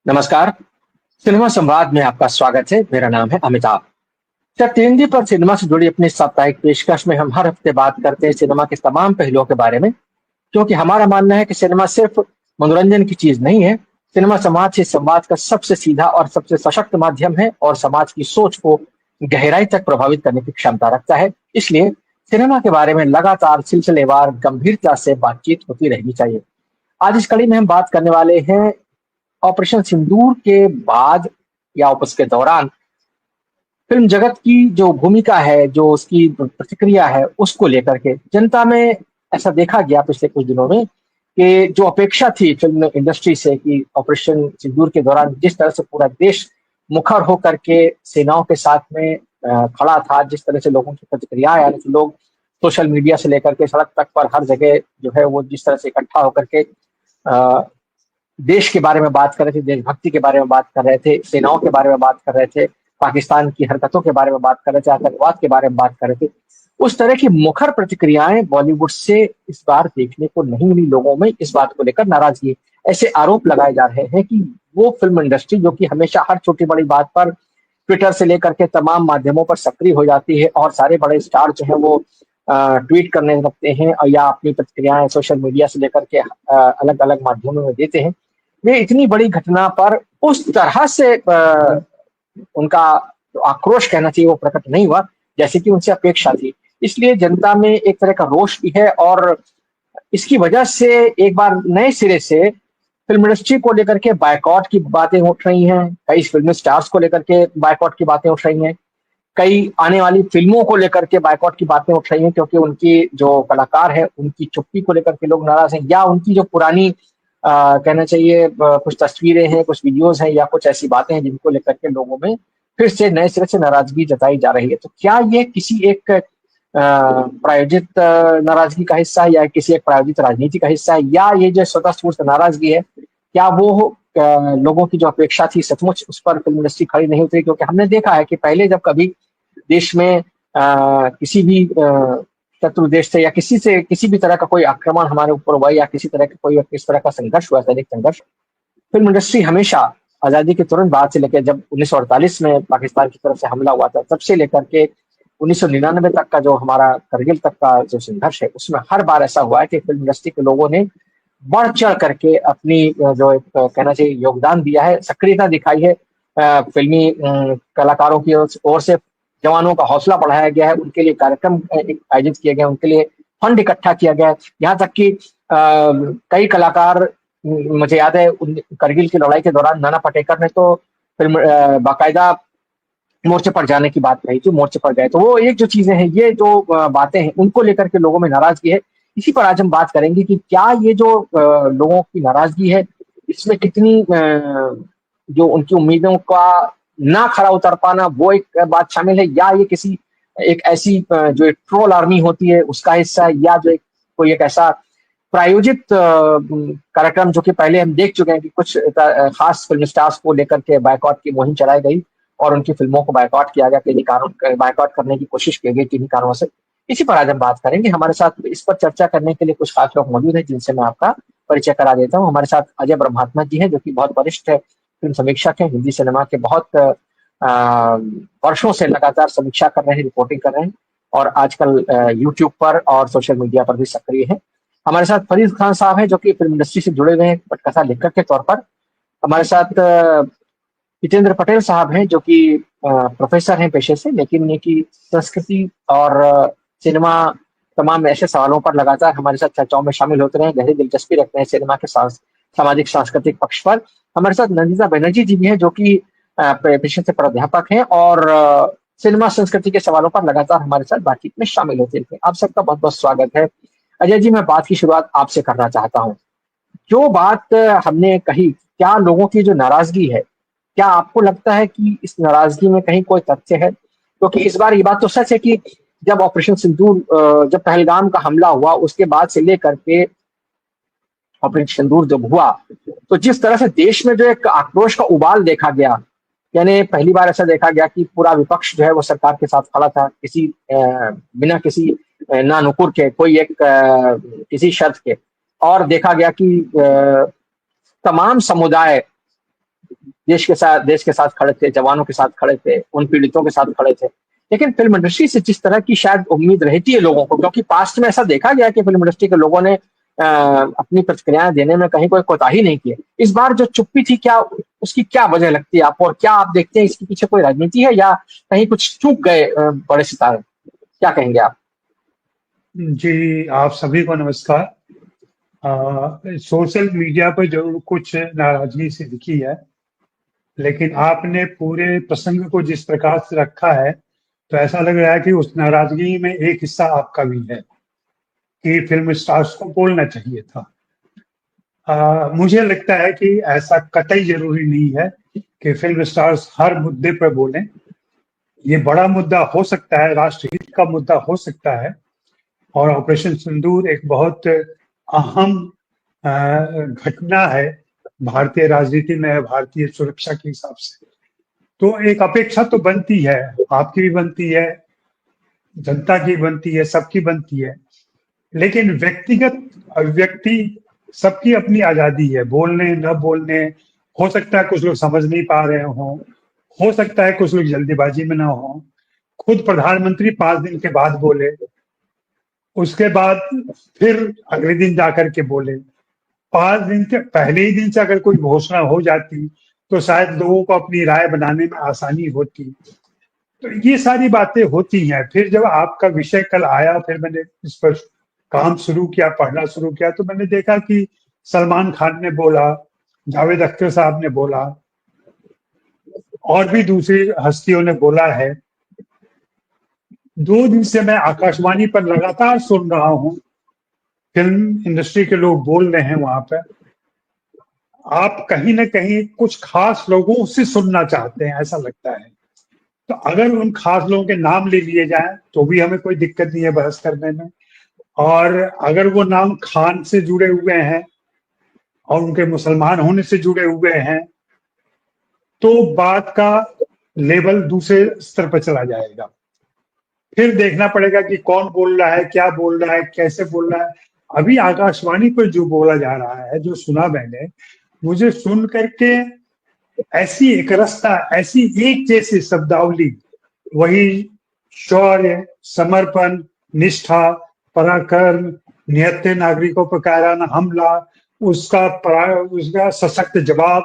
नमस्कार। सिनेमा संवाद में आपका स्वागत है। मेरा नाम है अमिताभ। टीएनडी पर सिनेमा से जुड़ी अपनी साप्ताहिक पेशकश में हम हर हफ्ते बात करते हैं सिनेमा के तमाम पहलुओं के बारे में, क्योंकि हमारा मानना है कि सिनेमा सिर्फ मनोरंजन की चीज नहीं है। सिनेमा समाज से संवाद का सबसे सीधा और सबसे सशक्त माध्यम है और समाज की सोच को गहराई तक प्रभावित करने की क्षमता रखता है। इसलिए सिनेमा के बारे में लगातार सिलसिलेवार गंभीरता से बातचीत होती रहनी चाहिए। आज इस कड़ी में हम बात करने वाले हैं ऑपरेशन सिंदूर के बाद या उसके दौरान फिल्म जगत की जो भूमिका है, जो उसकी प्रतिक्रिया है, उसको लेकर के जनता में ऐसा देखा गया पिछले कुछ दिनों में कि जो अपेक्षा थी फिल्म इंडस्ट्री से कि ऑपरेशन सिंदूर के दौरान जिस तरह से पूरा देश मुखर होकर के सेनाओं के साथ में खड़ा था, जिस तरह से लोगों की प्रतिक्रियाएं आ रही थी, लोग सोशल मीडिया से लेकर के सड़क तक पर हर जगह जो है वो जिस तरह से इकट्ठा होकर के अ, देश के बारे में बात कर रहे थे, देशभक्ति के बारे में बात कर रहे थे, सेनाओं के बारे में बात कर रहे थे, पाकिस्तान की हरकतों के बारे में बात कर रहे थे, आतंकवाद के बारे में बात कर रहे थे। उस तरह की मुखर प्रतिक्रियाएं बॉलीवुड से इस बार देखने को नहीं मिली। लोगों में इस बात को लेकर नाराजगी, ऐसे आरोप लगाए जा रहे हैं कि वो फिल्म इंडस्ट्री जो कि हमेशा हर छोटी बड़ी बात पर ट्विटर से लेकर के तमाम माध्यमों पर सक्रिय हो जाती है और सारे बड़े स्टार जो है वो ट्वीट करने लगते हैं और या अपनी प्रतिक्रियाएं सोशल मीडिया से लेकर के अलग अलग माध्यमों में देते हैं। वे इतनी बड़ी घटना पर उस तरह से उनका जो आक्रोश कहना चाहिए वो प्रकट नहीं हुआ जैसे कि उनसे अपेक्षा थी। इसलिए जनता में एक तरह का रोष भी है और इसकी वजह से एक बार नए सिरे से फिल्म इंडस्ट्री को लेकर के बायकॉट की बातें उठ रही हैं। कई फिल्म स्टार्स को लेकर के बायकॉट की बातें उठ रही हैं। कई आने वाली फिल्मों को लेकर के बायकॉट की बातें उठ रही हैं, क्योंकि उनकी जो कलाकार है उनकी चुप्पी को लेकर के लोग नाराज हैं, या उनकी जो पुरानी कहना चाहिए कुछ तस्वीरें हैं, कुछ वीडियोस हैं, या कुछ ऐसी बातें हैं जिनको लेकर के लोगों में फिर से नए सिरे से नाराजगी जताई जा रही है। तो क्या ये किसी एक प्रायोजित नाराजगी का हिस्सा है, या किसी एक प्रायोजित राजनीति का हिस्सा है, या ये जो स्वतः स्फूर्त नाराजगी है, क्या वो लोगों की जो अपेक्षा थी सचमुच उस पर फिल्म इंडस्ट्री खड़ी नहीं उतरी? क्योंकि हमने देखा है कि पहले जब कभी देश में किसी भी शत्रु देश से या किसी से किसी भी तरह का कोई आक्रमण हमारे ऊपर हुआ, या किसी तरह का कोई इस तरह का संघर्ष हुआ, सैनिक संघर्ष, फिल्म इंडस्ट्री हमेशा आजादी के तुरंत बाद से लेकर जब 1948 में पाकिस्तान की तरफ से हमला हुआ था तब से लेकर के 1999 तक का जो हमारा करगिल तक का जो संघर्ष है, उसमें हर बार ऐसा हुआ है कि फिल्म इंडस्ट्री के लोगों ने बढ़ चढ़ करके अपनी जो एक कहना चाहिए योगदान दिया है, सक्रियता दिखाई है। फिल्मी कलाकारों की ओर से जवानों का हौसला बढ़ाया गया है, उनके लिए कार्यक्रम आयोजित किए गए, उनके लिए फंड इकट्ठा किया गया है। यहाँ तक कि कई कलाकार, मुझे याद है करगिल की लड़ाई के दौरान नाना पाटेकर ने तो फिल्म बाकायदा मोर्चे पर जाने की बात कही थी, मोर्चे पर गए। तो वो एक जो चीजें हैं, ये जो बातें हैं, उनको लेकर के लोगों में नाराजगी है। इसी पर आज हम बात करेंगे कि क्या ये जो लोगों की नाराजगी है, इसमें कितनी जो उनकी उम्मीदों का ना खरा उतर पाना वो एक बात शामिल है, या ये किसी एक ऐसी जो एक ट्रोल आर्मी होती है उसका हिस्सा है, या जो एक कोई एक ऐसा प्रायोजित कार्यक्रम जो कि पहले हम देख चुके हैं कि कुछ खास फिल्म स्टार्स को लेकर के बायकॉट की मुहिम चलाई गई और उनकी फिल्मों को बायकॉट किया गया, किन्हीं कारण बायकॉट करने की कोशिश की गई किन्हीं कारणों से। इसी पर आज हम बात करेंगे। हमारे साथ इस पर चर्चा करने के लिए कुछ खास लोग मौजूद हैं जिनसे मैं आपका परिचय करा देता हूँ। हमारे साथ अजय ब्रह्मात्मा जी हैं, जो कि बहुत वरिष्ठ फिल्म समीक्षक हैं, हिंदी सिनेमा के बहुत वर्षों से लगातार समीक्षा कर रहे हैं, रिपोर्टिंग कर रहे हैं और आजकल यूट्यूब पर और सोशल मीडिया पर भी सक्रिय है। हमारे साथ फरीद खान साहब हैं, जो कि फिल्म इंडस्ट्री से जुड़े हुए हैं पटकथा लेखक के तौर पर। हमारे साथ जितेंद्र पटेल साहब हैं, जो कि प्रोफेसर हैं पेशे से, लेकिन ये कि संस्कृति और सिनेमा तमाम ऐसे सवालों पर लगातार हमारे साथ चर्चाओं में शामिल होते रहे, गहरी दिलचस्पी रखते हैं सिनेमा के सामाजिक सांस्कृतिक पक्ष पर। हमारे साथ नंदिता बनर्जी जी भी हैं, जो कि पेशे से प्राध्यापक हैं और सिनेमा संस्कृति के सवालों पर लगातार हमारे साथ बातचीत में शामिल होते हैं। आप सबका बहुत बहुत स्वागत है। अजय जी, मैं बात की शुरुआत आपसे करना चाहता हूँ। जो बात हमने कही, क्या लोगों की जो नाराजगी है, क्या आपको लगता है कि इस नाराजगी में कहीं कोई तथ्य है? क्योंकि इस बार ये बात तो सच है कि जब ऑपरेशन सिंदूर जब पहलगाम का हमला हुआ उसके बाद से लेकर के ऑपरेशन सिंदूर जब हुआ, तो जिस तरह से देश में जो एक आक्रोश का उबाल देखा गया, यानी पहली बार ऐसा देखा गया कि पूरा विपक्ष जो है वो सरकार के साथ खड़ा था, किसी बिना किसी ना नुकुर के, कोई एक किसी शर्त के। और देखा गया कि तमाम समुदाय देश के साथ खड़े थे, जवानों के साथ खड़े थे, उन पीड़ितों के साथ खड़े थे। लेकिन फिल्म इंडस्ट्री से जिस तरह की शायद उम्मीद रहती है लोगों को, क्योंकि पास्ट में ऐसा देखा गया कि फिल्म इंडस्ट्री के लोगों ने अपनी प्रतिक्रियाएं देने में कहीं कोई कोताही नहीं की। इस बार जो चुप्पी थी, क्या उसकी क्या वजह लगती है आपको, और क्या आप देखते हैं इसके पीछे कोई राजनीति है या कहीं कुछ चूक गए बड़े सितारे? क्या कहेंगे आप? जी, आप सभी को नमस्कार। सोशल मीडिया पर जरूर कुछ नाराजगी सी दिखी है, लेकिन आपने पूरे प्रसंग को जिस प्रकार से रखा है, तो ऐसा लग रहा है कि उस नाराजगी में एक हिस्सा आपका भी है कि फिल्म स्टार्स को बोलना चाहिए था। मुझे लगता है कि ऐसा कतई जरूरी नहीं है कि फिल्म स्टार्स हर मुद्दे पर बोलें। ये बड़ा मुद्दा हो सकता है, राष्ट्रहित का मुद्दा हो सकता है, और ऑपरेशन सिंदूर एक बहुत अहम घटना है भारतीय राजनीति में, भारतीय सुरक्षा के हिसाब से। तो एक अपेक्षा तो बनती है, आपकी भी बनती है, जनता की बनती है, सबकी बनती है। लेकिन व्यक्तिगत अभिव्यक्ति सबकी अपनी आजादी है, बोलने न बोलने। हो सकता है कुछ लोग समझ नहीं पा रहे हो सकता है कुछ लोग जल्दीबाजी में ना हो। खुद प्रधानमंत्री 5 दिन के बाद बोले, उसके बाद फिर अगले दिन जाकर के बोले। 5 दिन के पहले ही दिन से अगर कोई घोषणा हो जाती तो शायद लोगों को अपनी राय बनाने में आसानी होती। तो ये सारी बातें होती हैं। फिर जब आपका विषय कल आया, फिर मैंने इस पर काम शुरू किया, पढ़ना शुरू किया, तो मैंने देखा कि सलमान खान ने बोला, जावेद अख्तर साहब ने बोला, और भी दूसरी हस्तियों ने बोला है। 2 दिन से मैं आकाशवाणी पर लगातार सुन रहा हूँ, फिल्म इंडस्ट्री के लोग बोल रहे हैं वहां पर। आप कहीं ना कहीं कुछ खास लोगों से सुनना चाहते हैं, ऐसा लगता है। तो अगर उन खास लोगों के नाम ले लिए जाए तो भी हमें कोई दिक्कत नहीं है बहस करने में। और अगर वो नाम खान से जुड़े हुए हैं और उनके मुसलमान होने से जुड़े हुए हैं, तो बात का लेवल दूसरे स्तर पर चला जाएगा। फिर देखना पड़ेगा कि कौन बोल रहा है, क्या बोल रहा है, कैसे बोल रहा है। अभी आकाशवाणी पर जो बोला जा रहा है, जो सुना मैंने, मुझे सुन करके ऐसी एक रास्ता, ऐसी एक जैसी शब्दावली, वही शौर्य, समर्पण, निष्ठा, पराक्रम, निहत्थे नागरिकों पर कायराना हमला, उसका सशक्त जवाब,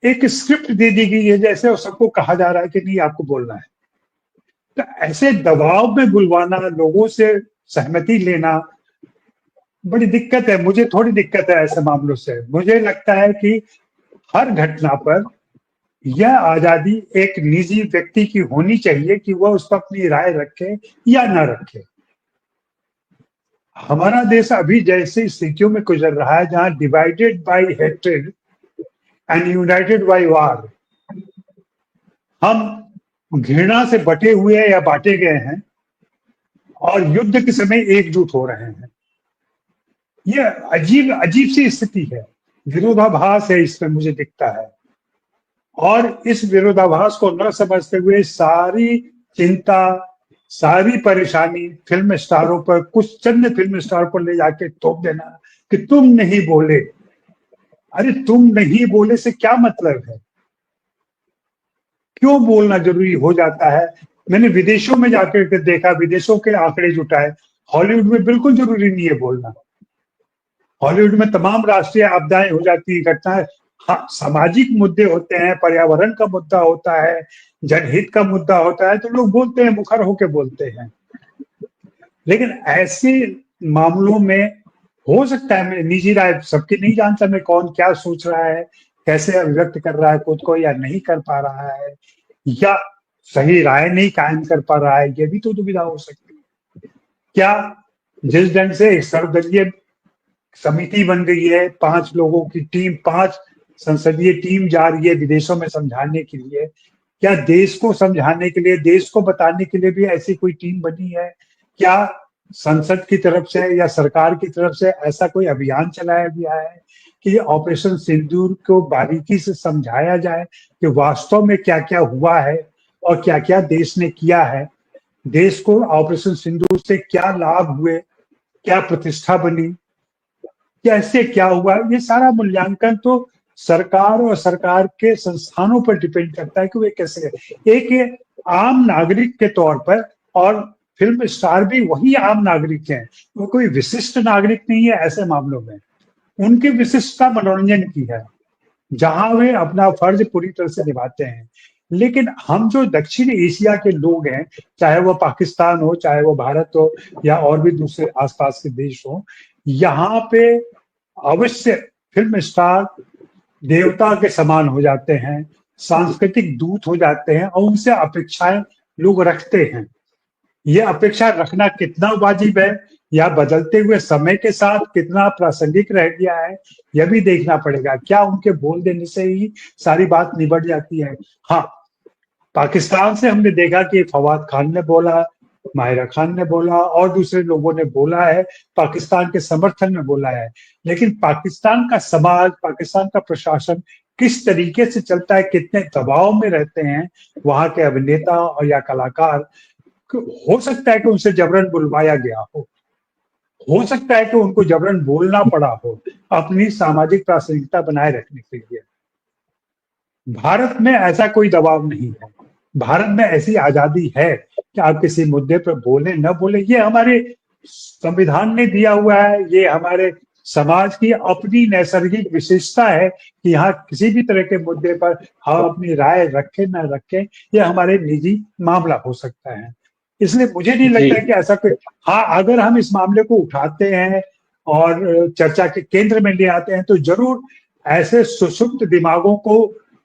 एक स्क्रिप्ट दे दी गई है जैसे, और सबको कहा जा रहा है कि नहीं आपको बोलना है। तो ऐसे दबाव में बुलवाना, लोगों से सहमति लेना, बड़ी दिक्कत है। मुझे थोड़ी दिक्कत है ऐसे मामलों से। मुझे लगता है कि हर घटना पर यह आजादी एक निजी व्यक्ति की होनी चाहिए कि वह उस पर अपनी राय रखे या ना रखे। हमारा देश अभी जैसे स्थितियों में गुजर रहा है, जहां divided by hatred and united by war, हम घृणा से बटे हुए या बांटे गए हैं और युद्ध के समय एकजुट हो रहे हैं। यह अजीब अजीब सी स्थिति है, विरोधाभास है इसमें, मुझे दिखता है। और इस विरोधाभास को न समझते हुए सारी चिंता, सारी परेशानी फिल्म स्टारों पर, कुछ चंद फिल्म स्टार पर ले जाके थोप देना कि तुम नहीं बोले। अरे तुम नहीं बोले से क्या मतलब है? क्यों बोलना जरूरी हो जाता है? मैंने विदेशों में जाकर के देखा, विदेशों के आंकड़े जुटाए। हॉलीवुड में बिल्कुल जरूरी नहीं है बोलना। हॉलीवुड में तमाम राष्ट्रीय आपदाएं हो जाती है, घटनाएं। हाँ, सामाजिक मुद्दे होते हैं, पर्यावरण का मुद्दा होता है, जनहित का मुद्दा होता है, तो लोग बोलते हैं, मुखर होके बोलते हैं। लेकिन ऐसे मामलों में हो सकता है, मैं निजी राय सबकी नहीं जानता, मैं कौन क्या सोच रहा है, कैसे अभिव्यक्त कर रहा है खुद को, या नहीं कर पा रहा है, या सही राय नहीं कायम कर पा रहा है, ये भी तो दुविधा हो सकती है। क्या जिस ढंग से एक सर्वदलीय समिति बन गई है, 5 लोगों की टीम, 5 संसदीय टीम जा रही है विदेशों में समझाने के लिए, क्या देश को समझाने के लिए, देश को बताने के लिए भी ऐसी कोई टीम बनी है? क्या संसद की तरफ से या सरकार की तरफ से ऐसा कोई अभियान चलाया गया है कि ऑपरेशन सिंदूर को बारीकी से समझाया जाए कि वास्तव में क्या क्या हुआ है और क्या क्या देश ने किया है, देश को ऑपरेशन सिंदूर से क्या लाभ हुए, क्या प्रतिष्ठा बनी, कैसे क्या हुआ? ये सारा मूल्यांकन तो सरकार और सरकार के संस्थानों पर डिपेंड करता है कि वे कैसे एक आम नागरिक के तौर पर, और फिल्म स्टार भी वही आम नागरिक हैं, वो कोई विशिष्ट नागरिक नहीं है। ऐसे मामलों में उनकी विशिष्टता मनोरंजन की है, जहां वे अपना फर्ज पूरी तरह से निभाते हैं। लेकिन हम जो दक्षिण एशिया के लोग हैं, चाहे वो पाकिस्तान हो, चाहे वो भारत हो, या और भी दूसरे आसपास के देश हो, यहाँ पे अवश्य फिल्म स्टार देवता के समान हो जाते हैं, सांस्कृतिक दूत हो जाते हैं, और उनसे अपेक्षाएं लोग रखते हैं। ये अपेक्षा रखना कितना वाजिब है, या बदलते हुए समय के साथ कितना प्रासंगिक रह गया है, यह भी देखना पड़ेगा। क्या उनके बोल देने से ही सारी बात निबट जाती है? हाँ, पाकिस्तान से हमने देखा कि फवाद खान ने बोला, माहिरा खान ने बोला, और दूसरे लोगों ने बोला है, पाकिस्तान के समर्थन में बोला है। लेकिन पाकिस्तान का समाज, पाकिस्तान का प्रशासन किस तरीके से चलता है, कितने दबाव में रहते हैं वहां के अभिनेता और या कलाकार, हो सकता है कि उनसे जबरन बुलवाया गया हो सकता है कि उनको जबरन बोलना पड़ा हो अपनी सामाजिक प्रासंगिकता बनाए रखने के लिए। भारत में ऐसा कोई दबाव नहीं है। भारत में ऐसी आजादी है कि आप किसी मुद्दे पर बोले न बोले, ये हमारे संविधान ने दिया हुआ है, ये हमारे समाज की अपनी नैसर्गिक विशेषता है कि यहाँ किसी भी तरह के मुद्दे पर हम अपनी राय रखें न रखें, ये हमारे निजी मामला हो सकता है। इसलिए मुझे नहीं लगता कि ऐसा कोई, हाँ, अगर हम इस मामले को उठाते हैं और चर्चा के केंद्र में ले आते हैं, तो जरूर ऐसे सुषुप्त दिमागों को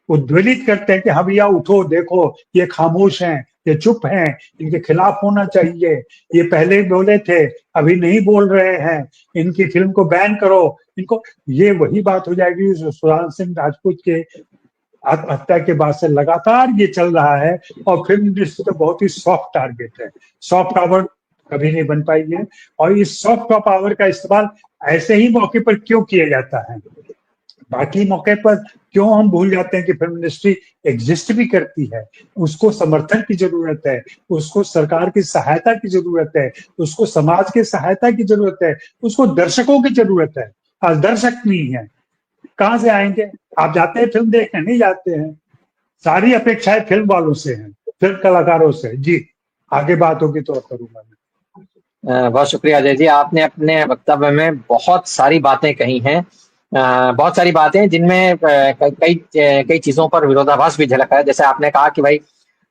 उद्वेलित करते हैं कि हाँ भैया उठो, देखो ये खामोश हैं, ये चुप हैं, इनके खिलाफ होना चाहिए, ये पहले बोले थे अभी नहीं बोल रहे हैं, इनकी फिल्म को बैन करो, इनको। ये वही बात हो जाएगी जो सुशांत सिंह राजपूत के आत्महत्या के बाद से लगातार ये चल रहा है। और फिल्म इंडस्ट्री तो बहुत ही सॉफ्ट टारगेट है, सॉफ्ट पावर कभी नहीं बन पाई है। और इस सॉफ्ट पावर का इस्तेमाल ऐसे ही मौके पर क्यों किया जाता है? बाकी मौके पर क्यों हम भूल जाते हैं कि फिल्म इंडस्ट्री एग्जिस्ट भी करती है, उसको समर्थन की जरूरत है, उसको सरकार की सहायता की जरूरत है, उसको समाज की सहायता की जरूरत है, उसको दर्शकों की जरूरत है। आज दर्शक नहीं है, कहाँ से आएंगे? आप जाते हैं फिल्म देखने? नहीं जाते हैं। सारी अपेक्षाएं फिल्म वालों से हैं, फिल्म कलाकारों से। जी, आगे बात होगी तो करूंगा मैं। बहुत शुक्रिया अजय जी, आपने अपने वक्तव्य में बहुत सारी बातें कही हैं, बहुत सारी बातें जिनमें कई कई चीजों पर विरोधाभास भी झलक है। जैसे आपने कहा कि भाई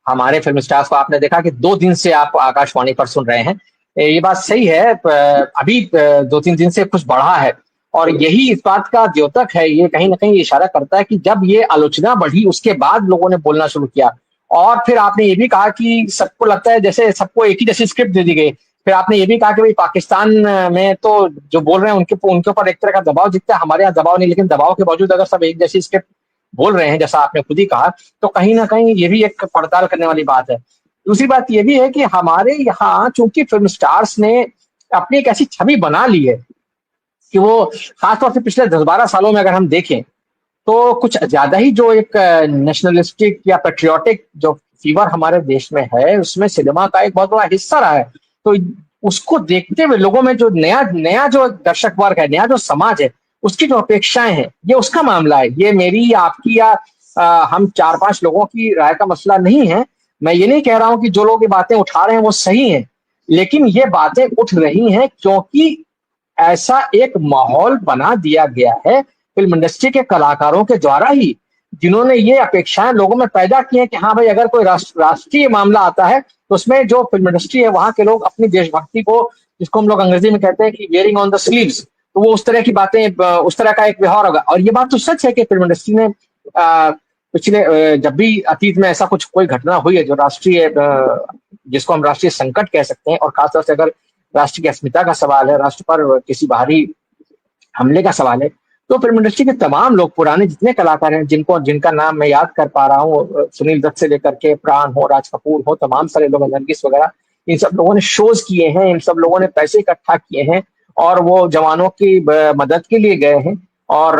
हमारे फिल्म स्टार्स को, आपने देखा कि 2 दिन से आप आकाशवाणी पर सुन रहे हैं, ये बात सही है। अभी 2-3 दिन से कुछ बढ़ा है, और यही इस बात का द्योतक है, ये कहीं ना कहीं इशारा करता है कि जब ये आलोचना बढ़ी उसके बाद लोगों ने बोलना शुरू किया। और फिर आपने ये भी कहा कि सबको लगता है जैसे सबको एक ही जैसी स्क्रिप्ट दे दी गई। फिर आपने ये भी कहा कि भाई पाकिस्तान में तो जो बोल रहे हैं उनके ऊपर एक तरह का दबाव दिखता है, हमारे यहाँ दबाव नहीं, लेकिन दबाव के बावजूद अगर सब एक जैसी स्क्रिप्ट बोल रहे हैं, जैसा आपने खुद ही कहा, तो कहीं ना कहीं ये भी एक पड़ताल करने वाली बात है। दूसरी बात ये भी है कि हमारे यहाँ चूंकि फिल्म स्टार्स ने अपनी एक ऐसी छवि बना ली है कि वो खासतौर से पिछले 10-12 सालों में अगर हम देखें तो कुछ ज्यादा ही जो एक नेशनलिस्टिक या पेट्रियोटिक जो फीवर हमारे देश में है, उसमें सिनेमा का एक बहुत बड़ा हिस्सा रहा है। तो उसको देखते हुए लोगों में जो नया नया जो दर्शक वर्ग है, नया जो समाज है, उसकी जो अपेक्षाएं हैं, ये उसका मामला है। ये मेरी, आपकी या हम 4-5 लोगों की राय का मसला नहीं है। मैं ये नहीं कह रहा हूं कि जो लोग ये बातें उठा रहे हैं वो सही हैं, लेकिन ये बातें उठ रही हैं क्योंकि ऐसा एक माहौल बना दिया गया है फिल्म इंडस्ट्री के कलाकारों के द्वारा ही, जिन्होंने ये अपेक्षाएं लोगों में पैदा की हैं कि हाँ भाई अगर कोई राष्ट्रीय मामला आता है तो उसमें जो फिल्म इंडस्ट्री है वहां के लोग अपनी देशभक्ति को, जिसको हम लोग अंग्रेजी में कहते हैं कि वेयरिंग ऑन द स्लीव्स, तो वो उस तरह की बातें, उस तरह का एक व्यवहार होगा। और ये बात तो सच है कि फिल्म इंडस्ट्री ने पिछले जब भी अतीत में ऐसा कुछ कोई घटना हुई है जो राष्ट्रीय, जिसको हम राष्ट्रीय संकट कह सकते हैं, और खासतौर से अगर राष्ट्र की अस्मिता का सवाल है, राष्ट्र पर किसी बाहरी हमले का सवाल है, तो फिल्म इंडस्ट्री के तमाम लोग, पुराने जितने कलाकार हैं, जिनका नाम मैं याद कर पा रहा हूँ, सुनील दत्त से लेकर के प्राण हो, राज कपूर हो, तमाम सारे लोग, नरगिस वगैरह, इन सब लोगों ने शोज किए हैं, इन सब लोगों ने पैसे इकट्ठा किए हैं और वो जवानों की मदद के लिए गए हैं। और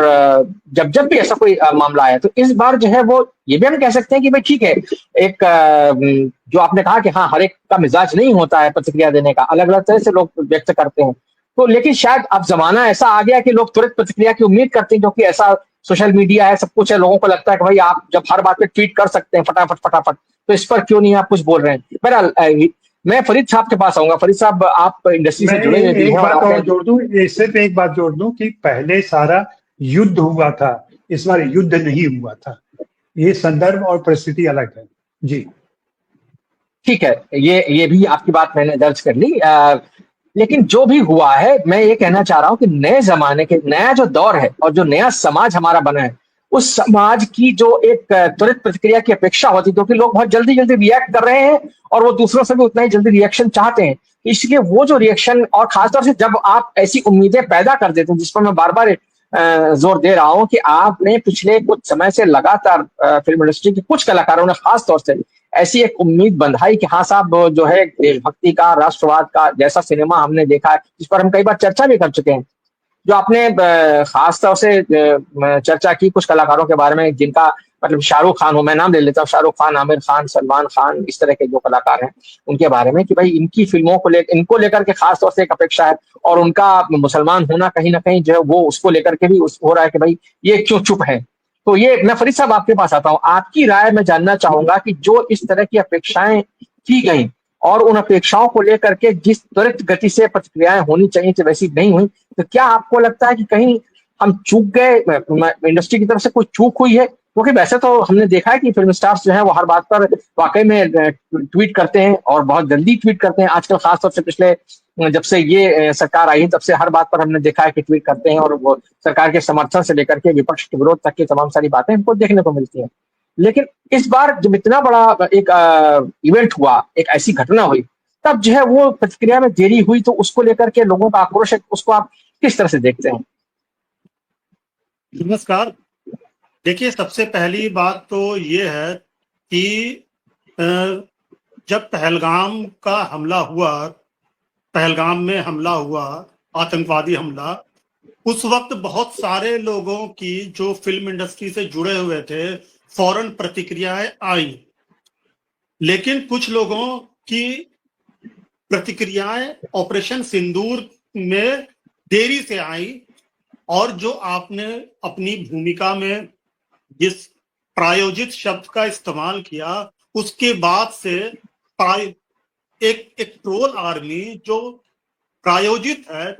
जब जब भी ऐसा कोई मामला आया, तो इस बार जो है वो ये भी हम कह सकते हैं कि भाई ठीक है, एक जो आपने कहा कि हाँ हर एक का मिजाज नहीं होता है प्रतिक्रिया देने का, अलग अलग तरह से लोग व्यक्त करते हैं, तो लेकिन शायद अब जमाना ऐसा आ गया कि लोग तुरंत प्रतिक्रिया की उम्मीद करते हैं, क्योंकि ऐसा सोशल मीडिया है, सब कुछ है, लोगों को लगता है कि भाई आप जब हर बात पे ट्वीट कर सकते हैं फटाफट फटाफट, तो इस पर क्यों नहीं आप कुछ बोल रहे हैं। बहरहाल मैं फरीद साहब के पास आऊंगा। फरीद साहब, आप इंडस्ट्री मैं से जुड़े हुए भी एक हैं और बात आपने और जोड़ दूं, ये सिर्फ एक बात जोड़ दूं कि पहले सारा युद्ध हुआ था, इस बार युद्ध नहीं हुआ था। ये संदर्भ और परिस्थिति अलग है। जी। ठीक है, ये भी आपकी बात मैंने दर्ज कर ली। लेकिन जो भी हुआ है, मैं ये कहना चाह रहा हूं कि नए जमाने के नया जो दौर है और जो नया समाज हमारा बना है, उस समाज की जो एक त्वरित प्रतिक्रिया की अपेक्षा होती है, क्योंकि लोग बहुत जल्दी जल्दी रिएक्ट कर रहे हैं और वो दूसरों से भी उतना ही जल्दी रिएक्शन चाहते हैं। इसलिए वो जो रिएक्शन, और खासतौर से जब आप ऐसी उम्मीदें पैदा कर देते हैं, जिस पर मैं बार बार जोर दे रहा हूं कि आपने पिछले कुछ समय से लगातार फिल्म इंडस्ट्री के कुछ कलाकारों ने खास तौर से ऐसी एक उम्मीद बंधाई कि हाँ साहब, जो है देशभक्ति का, राष्ट्रवाद का जैसा सिनेमा हमने देखा है, जिस पर हम कई बार चर्चा भी कर चुके हैं, जो आपने खास तौर से चर्चा की कुछ कलाकारों के बारे में, जिनका मतलब शाहरुख खान हो, मैं नाम ले लेता हूँ, शाहरुख खान, आमिर खान, सलमान खान, इस तरह के जो कलाकार हैं उनके बारे में, कि भाई इनकी फिल्मों को इनको लेकर के खास तौर से एक अपेक्षा है, और उनका मुसलमान होना कहीं ना कहीं जो है वो उसको लेकर के भी हो रहा है कि भाई ये क्यों चुप है। तो ये मैं फरीद साहब आपके पास आता हूँ, आपकी राय मैं जानना चाहूंगा कि जो इस तरह की अपेक्षाएं की गई और उन अपेक्षाओं को लेकर के जिस त्वरित गति से प्रतिक्रियाएं होनी चाहिए थी वैसी नहीं हुई, तो क्या आपको लगता है कि कहीं हम चूक गए, इंडस्ट्री की तरफ से कोई चूक हुई है? क्योंकि वैसे तो हमने देखा है कि फिल्म स्टार्स जो है वो हर बात पर वाकई में ट्वीट करते हैं और बहुत जल्दी ट्वीट करते हैं। आजकल खासतौर से पिछले जब से ये सरकार आई है तब से हर बात पर हमने देखा है कि ट्वीट करते हैं, और वो सरकार के समर्थन से लेकर के विपक्ष के विरोध तक की तमाम सारी बातें हमको देखने को मिलती हैं। लेकिन इस बार जब इतना बड़ा एक इवेंट हुआ, एक ऐसी घटना हुई, तब जो है वो प्रतिक्रिया में देरी हुई, तो उसको लेकर के लोगों का आक्रोश है, उसको आप किस तरह से देखते हैं? नमस्कार। देखिए, सबसे पहली बात तो ये है कि जब पहलगाम में हमला हुआ, आतंकवादी हमला, उस वक्त बहुत सारे लोगों की जो फिल्म इंडस्ट्री से जुड़े हुए थे, फौरन प्रतिक्रियाएं आई। लेकिन कुछ लोगों की प्रतिक्रियाएं ऑपरेशन सिंदूर में देरी से आई, और जो आपने अपनी भूमिका में जिस प्रायोजित शब्द का इस्तेमाल किया, उसके बाद से एक ट्रोल आर्मी जो प्रायोजित है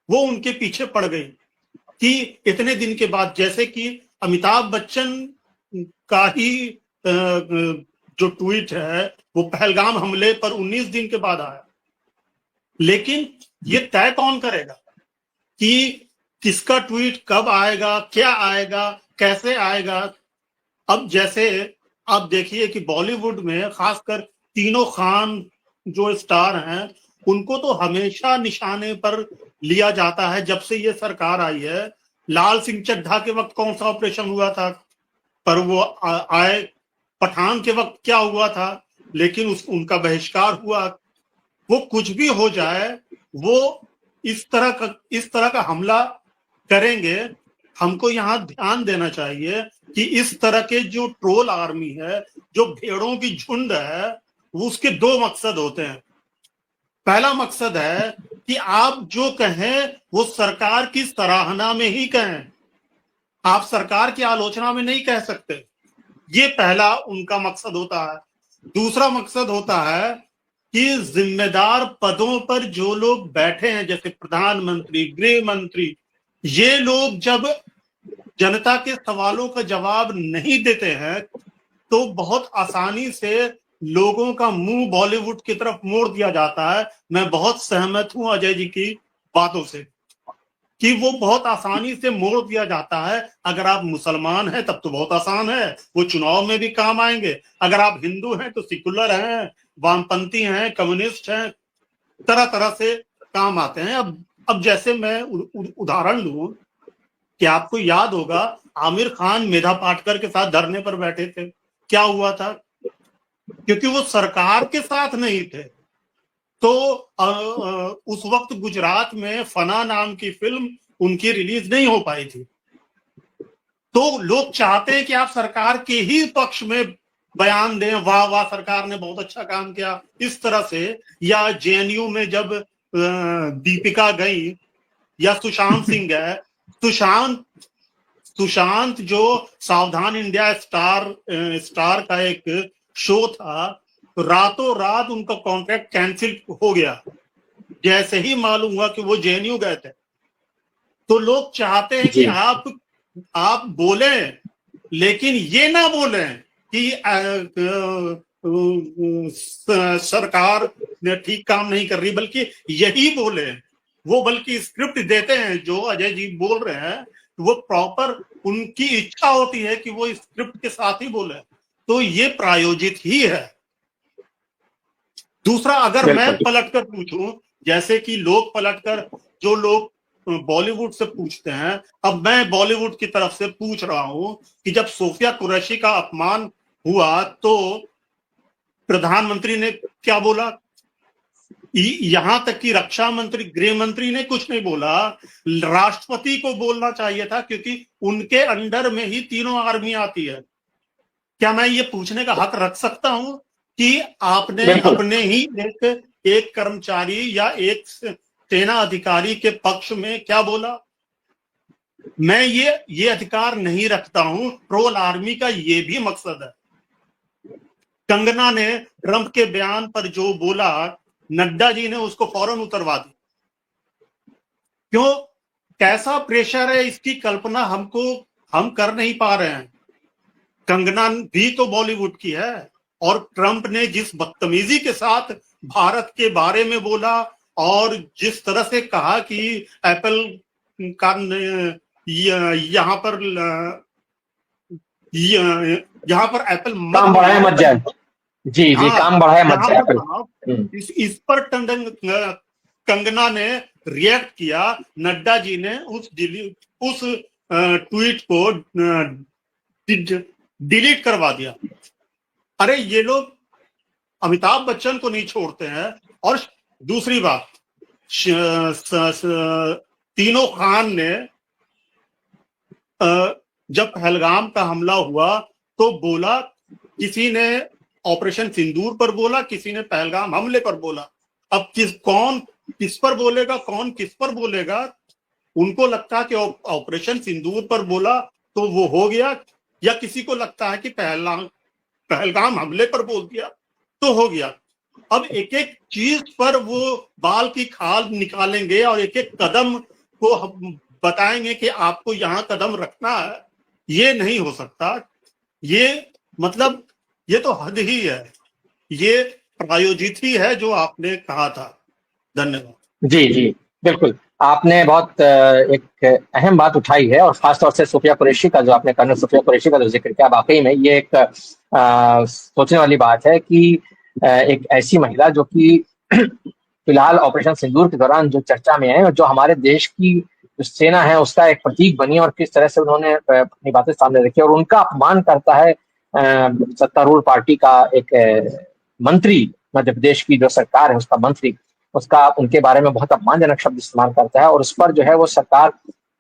वो उनके पीछे पड़ गई कि इतने दिन के बाद, जैसे कि अमिताभ बच्चन का ही जो ट्वीट है वो पहलगाम हमले पर 19 दिन के बाद आया। लेकिन ये तय कौन करेगा कि किसका ट्वीट कब आएगा, क्या आएगा, कैसे आएगा? अब जैसे आप देखिए कि बॉलीवुड में खासकर तीनों खान जो स्टार हैं, उनको तो हमेशा निशाने पर लिया जाता है। जब से ये सरकार आई है, लाल सिंह चड्ढा के वक्त कौन सा ऑपरेशन हुआ था, पर वो आए। पठान के वक्त क्या हुआ था, लेकिन उनका बहिष्कार हुआ। वो कुछ भी हो जाए, वो इस तरह का हमला करेंगे। हमको यहाँ ध्यान देना चाहिए कि इस तरह के जो ट्रोल आर्मी है, जो भेड़ों की झुंड है, वो उसके दो मकसद होते हैं। पहला मकसद है कि आप जो कहें वो सरकार की सराहना में ही कहें, आप सरकार की आलोचना में नहीं कह सकते। ये पहला उनका मकसद होता है। दूसरा मकसद होता है कि जिम्मेदार पदों पर जो लोग बैठे हैं, जैसे प्रधानमंत्री, गृह मंत्री, ये लोग जब जनता के सवालों का जवाब नहीं देते हैं तो बहुत आसानी से लोगों का मुंह बॉलीवुड की तरफ मोड़ दिया जाता है। मैं बहुत सहमत हूं अजय जी की बातों से कि वो बहुत आसानी से मोड़ दिया जाता है। अगर आप मुसलमान हैं तब तो बहुत आसान है, वो चुनाव में भी काम आएंगे। अगर आप हिंदू हैं तो सेकुलर हैं, वामपंथी हैं, कम्युनिस्ट हैं, तरह तरह से काम आते हैं। अब जैसे मैं उदाहरण लूं कि आपको याद होगा, आमिर खान मेधा पाटकर के साथ धरने पर बैठे थे। क्या हुआ था? क्योंकि वो सरकार के साथ नहीं थे। तो उस वक्त गुजरात में फना नाम की फिल्म उनकी रिलीज नहीं हो पाई थी। तो लोग चाहते हैं कि आप सरकार के ही पक्ष में बयान दें, वाह वाह सरकार ने बहुत अच्छा काम किया, इस तरह से। या जेएनयू में जब दीपिका गई या सुशांत सिंह गए, सुशांत सुशांत जो सावधान इंडिया स्टार का एक शो था, तो रातों रात उनका कॉन्ट्रैक्ट कैंसिल हो गया जैसे ही मालूम हुआ कि वो जेएनयू गए थे। तो लोग चाहते हैं कि आप बोलें, लेकिन ये ना बोलें कि सरकार ठीक काम नहीं कर रही, बल्कि यही बोले वो, बल्कि स्क्रिप्ट देते हैं जो अजय जी बोल रहे हैं, वो प्रॉपर उनकी इच्छा होती है कि वो स्क्रिप्ट के साथ ही बोले। तो ये प्रायोजित ही है। दूसरा, अगर मैं पलटकर पूछूं, जैसे कि लोग पलटकर, जो लोग बॉलीवुड से पूछते हैं, अब मैं बॉलीवुड की तरफ से पूछ रहा हूं कि जब सोफिया कुरैशी का अपमान हुआ तो प्रधानमंत्री ने क्या बोला? यहां तक कि रक्षा मंत्री, गृह मंत्री ने कुछ नहीं बोला। राष्ट्रपति को बोलना चाहिए था, क्योंकि उनके अंडर में ही तीनों आर्मी आती है। क्या मैं ये पूछने का हक रख सकता हूं कि आपने अपने ही एक कर्मचारी या एक सेना अधिकारी के पक्ष में क्या बोला? मैं ये अधिकार नहीं रखता हूं। ट्रोल आर्मी का ये भी मकसद है। कंगना ने ट्रंप के बयान पर जो बोला, नड्डा जी ने उसको फौरन उतरवा दी। क्यों? कैसा प्रेशर है, इसकी कल्पना हम कर नहीं पा रहे हैं। कंगना भी तो बॉलीवुड की है, और ट्रंप ने जिस बदतमीजी के साथ भारत के बारे में बोला और जिस तरह से कहा कि एप्पल का यहाँ पर एप्पल काम बढ़ाए मत जाए। जी, काम बढ़ाए मत जाए। इस पर कंगना ने रिएक्ट किया। नड्डा जी ने उस ट्वीट को डिलीट करवा दिया। अरे ये लोग अमिताभ बच्चन को नहीं छोड़ते हैं। और दूसरी बात, तीनों खान ने जब पहलगाम का हमला हुआ तो बोला, किसी ने ऑपरेशन सिंदूर पर बोला, किसी ने पहलगाम हमले पर बोला। अब कौन किस पर बोलेगा, कौन किस पर बोलेगा? उनको लगता कि ऑपरेशन सिंदूर पर बोला तो वो हो गया, या किसी को लगता है कि पहलगाम हमले पर बोल दिया तो हो गया। अब एक एक चीज पर वो बाल की खाल निकालेंगे और एक एक कदम को बताएंगे कि आपको यहाँ कदम रखना है। ये नहीं हो सकता। ये मतलब ये तो हद ही है। ये प्रायोजित ही है जो आपने कहा था। धन्यवाद। जी बिल्कुल, आपने बहुत एक अहम बात उठाई है, और खासतौर से सोफिया कुरैशी का जो आपने कर्नल सोफिया कुरैशी का जो जिक्र किया, वाकई में ये एक सोचने वाली बात है कि एक ऐसी महिला जो कि फिलहाल ऑपरेशन सिंदूर के दौरान जो चर्चा में है और जो हमारे देश की जो सेना है उसका एक प्रतीक बनी, और किस तरह से उन्होंने अपनी बातें सामने रखी, और उनका अपमान करता है सत्तारूढ़ पार्टी का एक मंत्री, मध्य प्रदेश की जो सरकार है उसका मंत्री, उसका उनके बारे में बहुत अपमानजनक शब्द इस्तेमाल करता है। और उस पर जो है वो सरकार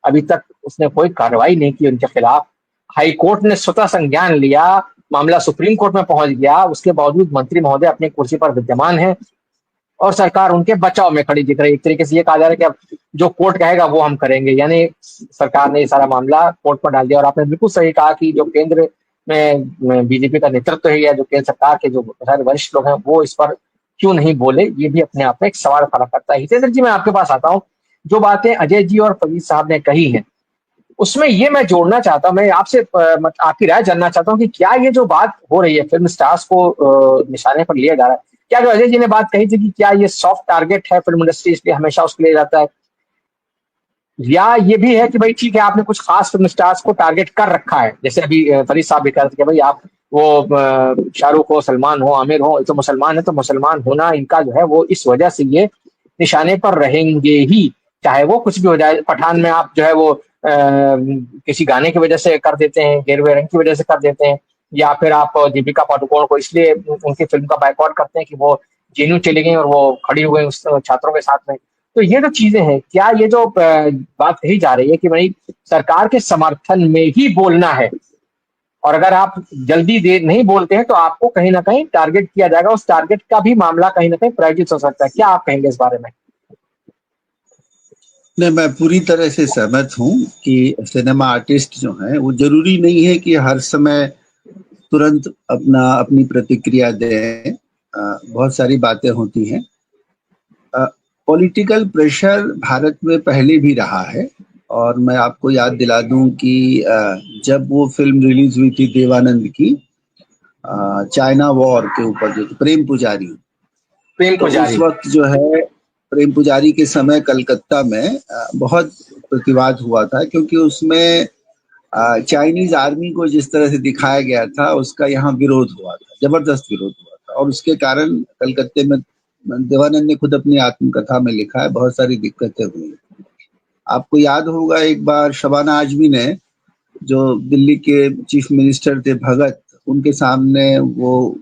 अभी तक उसने कोई कार्रवाई नहीं की उनके खिलाफ। हाई कोर्ट ने स्वतः संज्ञान लिया, मामला सुप्रीम कोर्ट में पहुंच गया, उसके बावजूद मंत्री महोदय अपनी कुर्सी पर विद्यमान है और सरकार उनके बचाव में खड़ी दिख रही है। एक तरीके से ये कहा जा रहा है कि अब जो कोर्ट कहेगा वो हम करेंगे, यानी सरकार ने ये सारा मामला कोर्ट पर डाल दिया। और आपने बिल्कुल सही कहा कि जो केंद्र में बीजेपी का नेतृत्व है या जो केंद्र सरकार के जो सारे वरिष्ठ लोग हैं वो इस पर क्यों नहीं बोले, ये भी अपने आप में एक सवाल खड़ा करता है। हितेंद्र जी, मैं आपके पास आता हूँ। जो बातें अजय जी और फरीद साहब ने कही हैं उसमें ये मैं जोड़ना चाहता हूँ, मैं आपसे आपकी राय जानना चाहता हूँ कि क्या ये जो बात हो रही है फिल्म स्टार्स को निशाने पर लिया जा रहा है, क्या जो अजय जी ने बात कही थी कि क्या ये सॉफ्ट टारगेट है फिल्म इंडस्ट्री इसलिए हमेशा उसको लिया जाता है, या ये भी है कि भाई ठीक है आपने कुछ खास फिल्म स्टार्स को टारगेट कर रखा है, जैसे अभी फरीद साहब भी कह रहे थे कि भाई आप वो शाहरुख हो, सलमान हो, आमिर हो, तो मुसलमान है तो मुसलमान होना इनका जो है वो इस वजह से ये निशाने पर रहेंगे ही, चाहे वो कुछ भी हो जाए। पठान में आप जो है वो किसी गाने की वजह से कर देते हैं, गेरुए रंग की वजह से कर देते हैं, या फिर आप दीपिका पादुकोण को इसलिए उनकी फिल्म का बायकॉट करते हैं कि वो जेएनयू चली गई और वो खड़ी हो गई उस छात्रों के साथ में। तो ये जो चीजें हैं, क्या ये जो बात कही जा रही है कि भाई सरकार के समर्थन में ही बोलना है और अगर आप जल्दी नहीं बोलते हैं तो आपको कहीं ना कहीं टारगेट किया जाएगा, उस टारगेट का भी मामला कहीं ना कहीं प्रायोजित हो सकता है, क्या आप कहेंगे इस बारे में? नहीं, मैं पूरी तरह से सहमत हूँ कि सिनेमा आर्टिस्ट जो हैं वो जरूरी नहीं है कि हर समय तुरंत अपनी प्रतिक्रिया दें। बहुत सारी बातें होती हैं। पॉलिटिकल प्रेशर भारत में पहले भी रहा है और मैं आपको याद दिला दूं कि जब वो फिल्म रिलीज हुई थी देवानंद की, चाइना वॉर के ऊपर, जो प्रेम पुजारी, तो उस वक्त जो है प्रेम पुजारी के समय कलकत्ता में बहुत प्रतिवाद हुआ था, क्योंकि उसमें चाइनीज आर्मी को जिस तरह से दिखाया गया था उसका यहाँ विरोध हुआ था, जबरदस्त विरोध हुआ था, और उसके कारण कलकत्ते में, देवानंद ने खुद अपनी आत्मकथा में लिखा है, बहुत सारी दिक्कतें हुई। आपको याद होगा एक बार शबाना आजमी ने, जो दिल्ली के चीफ मिनिस्टर थे भगत, उनके सामने वो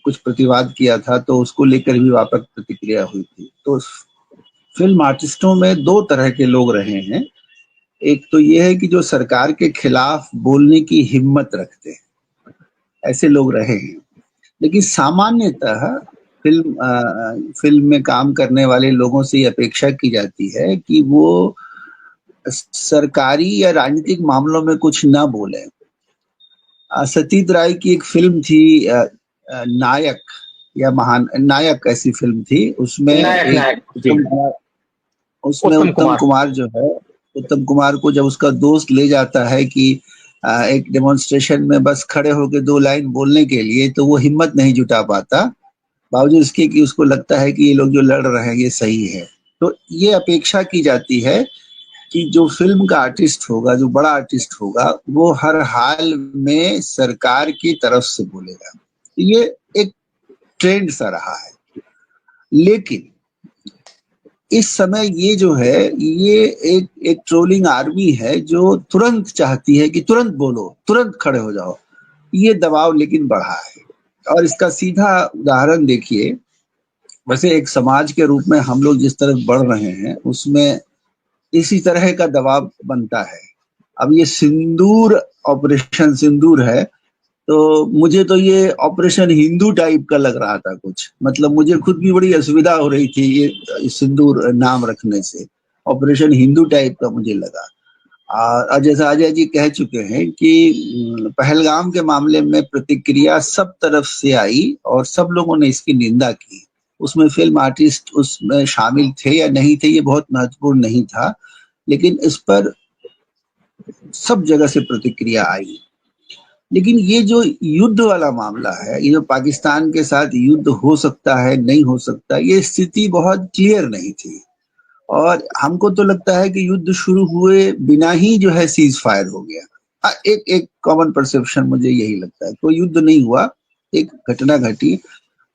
कुछ प्रतिवाद किया था, तो उसको लेकर भी व्यापक प्रतिक्रिया हुई थी। तो फिल्म आर्टिस्टों में दो तरह के लोग रहे हैं। एक तो ये है कि जो सरकार के खिलाफ बोलने की हिम्मत रखते हैं, ऐसे लोग रहे हैं। लेकिन सामान्यतः फिल्म में काम करने वाले लोगों से ये अपेक्षा की जाती है कि वो सरकारी या राजनीतिक मामलों में कुछ ना बोले। सतीश राय की एक फिल्म थी नायक या महान नायक, ऐसी फिल्म थी। उसमें उत्तम कुमार जो है, उत्तम कुमार को जब उसका दोस्त ले जाता है कि एक डेमोन्स्ट्रेशन में बस खड़े होकर 2 लाइन बोलने के लिए, तो वो हिम्मत नहीं जुटा पाता, बावजूद इसके कि उसको लगता है कि ये लोग जो लड़ रहे हैं ये सही है। तो ये अपेक्षा की जाती है कि जो फिल्म का आर्टिस्ट होगा, जो बड़ा आर्टिस्ट होगा, वो हर हाल में सरकार की तरफ से बोलेगा। ये एक ट्रेंड सा रहा है। लेकिन इस समय ये जो है, ये एक ट्रोलिंग आर्मी है जो तुरंत चाहती है कि तुरंत बोलो, तुरंत खड़े हो जाओ। ये दबाव लेकिन बढ़ा है, और इसका सीधा उदाहरण देखिए। वैसे एक समाज के रूप में हम लोग जिस तरफ बढ़ रहे हैं, उसमें इसी तरह का दबाव बनता है। अब ये सिंदूर, ऑपरेशन सिंदूर है, तो मुझे तो ये ऑपरेशन हिंदू टाइप का लग रहा था कुछ। मतलब मुझे खुद भी बड़ी असुविधा हो रही थी ये सिंदूर नाम रखने से। ऑपरेशन हिंदू टाइप का मुझे लगा। और जैसा अजय जी कह चुके हैं कि पहलगाम के मामले में प्रतिक्रिया सब तरफ से आई और सब लोगों ने इसकी निंदा की। उसमें फिल्म आर्टिस्ट उसमें शामिल थे या नहीं थे, ये बहुत महत्वपूर्ण नहीं था, लेकिन इस पर सब जगह से प्रतिक्रिया आई। लेकिन ये जो युद्ध वाला मामला है, ये जो पाकिस्तान के साथ युद्ध हो सकता है, नहीं हो सकता, ये स्थिति बहुत क्लियर नहीं थी। और हमको तो लगता है कि युद्ध शुरू हुए बिना ही जो है सीज फायर हो गया। एक कॉमन परसेप्शन मुझे यही लगता है, कोई युद्ध नहीं हुआ, एक घटना घटी।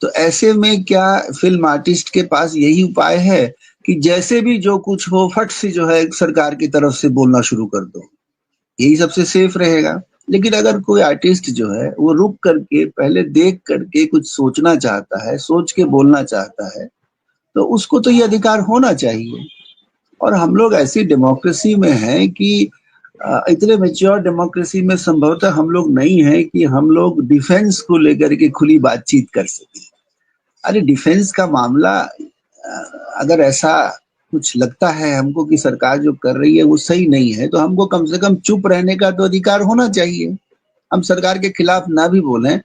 तो ऐसे में क्या फिल्म आर्टिस्ट के पास यही उपाय है कि जैसे भी जो कुछ हो, फट से जो है सरकार की तरफ से बोलना शुरू कर दो, यही सबसे सेफ रहेगा। लेकिन अगर कोई आर्टिस्ट जो है वो रुक करके पहले देख करके कुछ सोचना चाहता है, सोच के बोलना चाहता है, तो उसको तो ये अधिकार होना चाहिए। और हम लोग ऐसी डेमोक्रेसी में हैं कि इतने मैच्योर डेमोक्रेसी में संभवतः हम लोग नहीं है कि हम लोग डिफेंस को लेकर के खुली बातचीत कर सकें। अरे डिफेंस का मामला, अगर ऐसा कुछ लगता है हमको कि सरकार जो कर रही है वो सही नहीं है, तो हमको कम से कम चुप रहने का तो अधिकार होना चाहिए। हम सरकार के खिलाफ ना भी बोलें,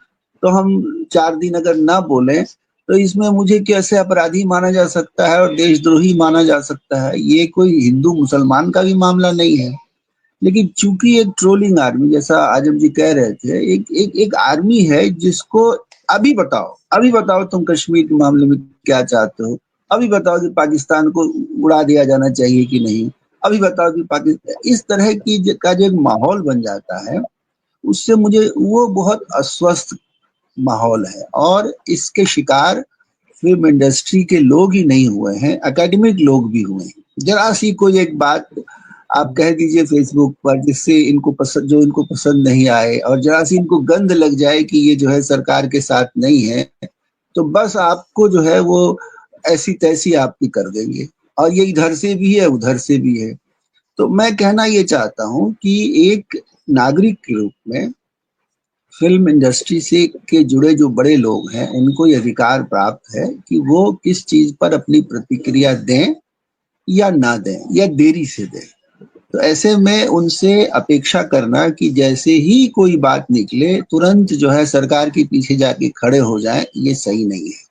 तो हम 4 दिन अगर ना बोलें, तो इसमें मुझे कैसे अपराधी माना जा सकता है और देशद्रोही माना जा सकता है? ये कोई हिंदू मुसलमान का भी मामला नहीं है। लेकिन चूंकि एक ट्रोलिंग आर्मी, जैसा आजम जी कह रहे थे, एक आर्मी है जिसको अभी बताओ तुम कश्मीर के मामले में क्या चाहते हो, अभी बताओ कि पाकिस्तान को उड़ा दिया जाना चाहिए कि नहीं, अभी बताओ कि पाकिस्तान, इस तरह की का जो एक माहौल बन जाता है, उससे मुझे वो बहुत अस्वस्थ माहौल है। और इसके शिकार फिल्म इंडस्ट्री के लोग ही नहीं हुए हैं, एकेडमिक लोग भी हुए हैं। जरा सी कोई एक बात आप कह दीजिए फेसबुक पर जिससे इनको पसंद नहीं आए, और जरा सी इनको गंध लग जाए कि ये जो है सरकार के साथ नहीं है, तो बस आपको जो है वो ऐसी तैसी आपकी कर देंगे। और ये इधर से भी है, उधर से भी है। तो मैं कहना ये चाहता हूँ कि एक नागरिक के रूप में फिल्म इंडस्ट्री से के जुड़े जो बड़े लोग हैं, उनको ये अधिकार प्राप्त है कि वो किस चीज पर अपनी प्रतिक्रिया दें या ना दें या देरी से दें। तो ऐसे में उनसे अपेक्षा करना कि जैसे ही कोई बात निकले तुरंत जो है सरकार के पीछे जाके खड़े हो जाएं, ये सही नहीं है।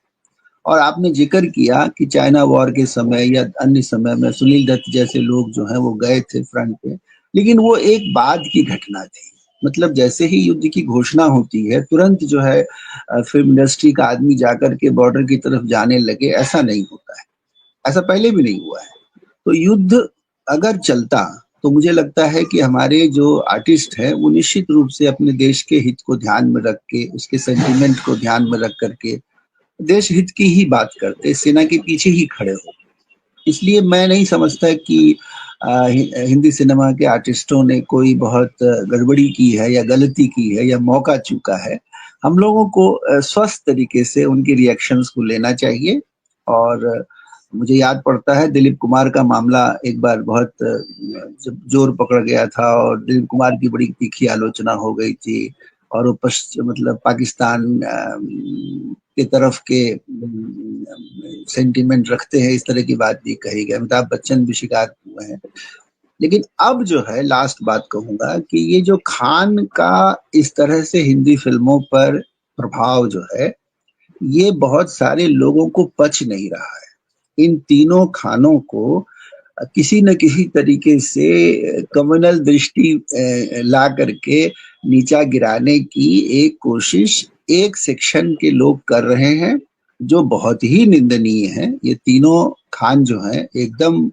और आपने जिक्र किया कि चाइना वॉर के समय या अन्य समय में सुनील दत्त जैसे लोग जो हैं वो गए थे फ्रंट पे, लेकिन वो एक बाद की घटना थी। मतलब जैसे ही युद्ध की घोषणा होती है तुरंत जो है फिल्म इंडस्ट्री का आदमी जाकर के बॉर्डर की तरफ जाने लगे, ऐसा नहीं होता है, ऐसा पहले भी नहीं हुआ है। तो युद्ध अगर चलता तो मुझे लगता है कि हमारे जो आर्टिस्ट हैं वो निश्चित रूप से अपने देश के हित को ध्यान में रख के, उसके सेंटिमेंट को ध्यान में रख करके देश हित की ही बात करते, सेना के पीछे ही खड़े हो। इसलिए मैं नहीं समझता कि हिंदी सिनेमा के आर्टिस्टों ने कोई बहुत गड़बड़ी की है या गलती की है या मौका चूका है। हम लोगों को स्वस्थ तरीके से उनके रिएक्शंस को लेना चाहिए। और मुझे याद पड़ता है दिलीप कुमार का मामला एक बार बहुत जब जोर पकड़ गया था और दिलीप कुमार की बड़ी तीखी आलोचना हो गई थी और वो मतलब पाकिस्तान के तरफ के सेंटीमेंट रखते हैं, इस तरह की बात भी कही गई। अमिताभ बच्चन भी शिकार हुए हैं। लेकिन अब जो है लास्ट बात कहूंगा कि ये जो खान का इस तरह से हिंदी फिल्मों पर प्रभाव जो है ये बहुत सारे लोगों को पच नहीं रहा है। इन तीनों खानों को किसी न किसी तरीके से कम्युनल दृष्टि ला करके नीचा गिराने की एक कोशिश एक सेक्शन के लोग कर रहे हैं जो बहुत ही निंदनीय है। ये तीनों खान जो हैं एकदम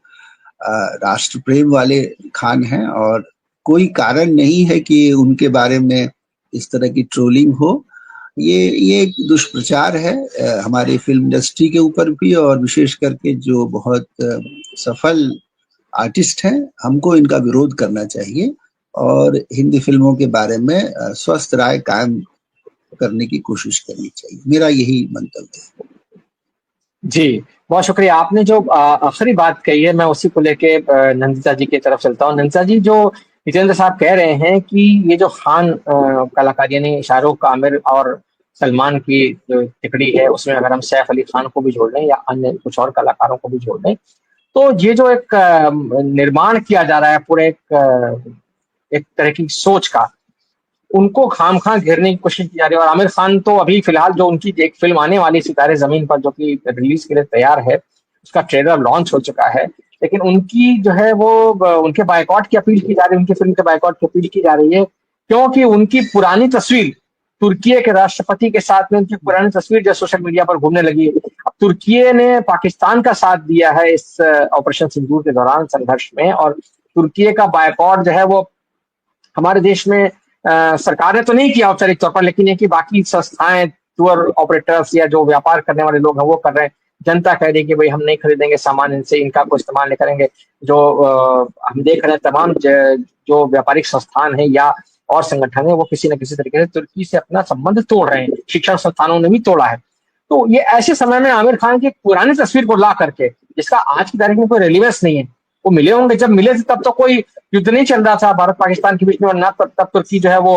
राष्ट्र प्रेम वाले खान हैं और कोई कारण नहीं है कि उनके बारे में इस तरह की ट्रोलिंग हो। ये एक दुष्प्रचार है हमारे फिल्म इंडस्ट्री के ऊपर भी और विशेष करके जो बहुत सफल आर्टिस्ट हैं, हमको इनका विरोध करना चाहिए और हिंदी फिल्मों के बारे में स्वस्थ राय कायम करने की कोशिश करनी चाहिए। मेरा यही मंतव्य है। जी, बहुत शुक्रिया। आपने जो आखिरी बात कही है मैं उसी को लेके नंदिता जी की तरफ चलता हूँ। नंदिता जी, जो जितेंद्र साहब कह रहे हैं कि ये जो खान कलाकार यानी शाहरुख, आमिर और सलमान की जो तिकड़ी है उसमें अगर हम सैफ अली खान को भी जोड़ लें या अन्य कुछ और कलाकारों को भी जोड़ लें, तो ये जो एक निर्माण किया जा रहा है पूरे एक तरह की सोच का, उनको खाम-खां घेरने की कोशिश की जा रही है। और आमिर खान तो अभी फिलहाल जो उनकी एक फिल्म आने वाली सितारे ज़मीन पर जो कि रिलीज के लिए तैयार है, उसका ट्रेलर लॉन्च हो चुका है। लेकिन उनकी जो है वो उनके बायकॉट की अपील की जा रही है, उनकी फिल्म के बायकॉट की अपील की जा रही है, क्योंकि उनकी पुरानी तस्वीर तुर्की के राष्ट्रपति के साथ में उनकी पुरानी तस्वीर जो सोशल मीडिया पर घूमने लगी है। अब तुर्की ने पाकिस्तान का साथ दिया है इस ऑपरेशन सिंदूर के दौरान संघर्ष में, और तुर्की का बायकॉट जो है वो हमारे देश में सरकार ने तो नहीं किया औपचारिक तौर पर, लेकिन ये कि बाकी संस्थाएं, टूर ऑपरेटर्स या जो व्यापार करने वाले लोग हैं वो कर रहे हैं। जनता कह रही है कि भाई हम नहीं खरीदेंगे सामान इनसे, इनका कोई इस्तेमाल नहीं करेंगे। जो हम देख रहे हैं तमाम जो व्यापारिक संस्थान है या और संगठन है वो किसी न किसी तरीके से तुर्की से अपना संबंध तोड़ रहे हैं। शिक्षण संस्थानों ने भी तोड़ा है। तो ये ऐसे समय में आमिर खान की पुरानी तस्वीर को ला करके, जिसका आज की तारीख में कोई रेलिवेंस नहीं है, वो मिले होंगे, जब मिले थे तब तो कोई युद्ध नहीं चल रहा था भारत पाकिस्तान के बीच में, और ना तब तुर्की जो है वो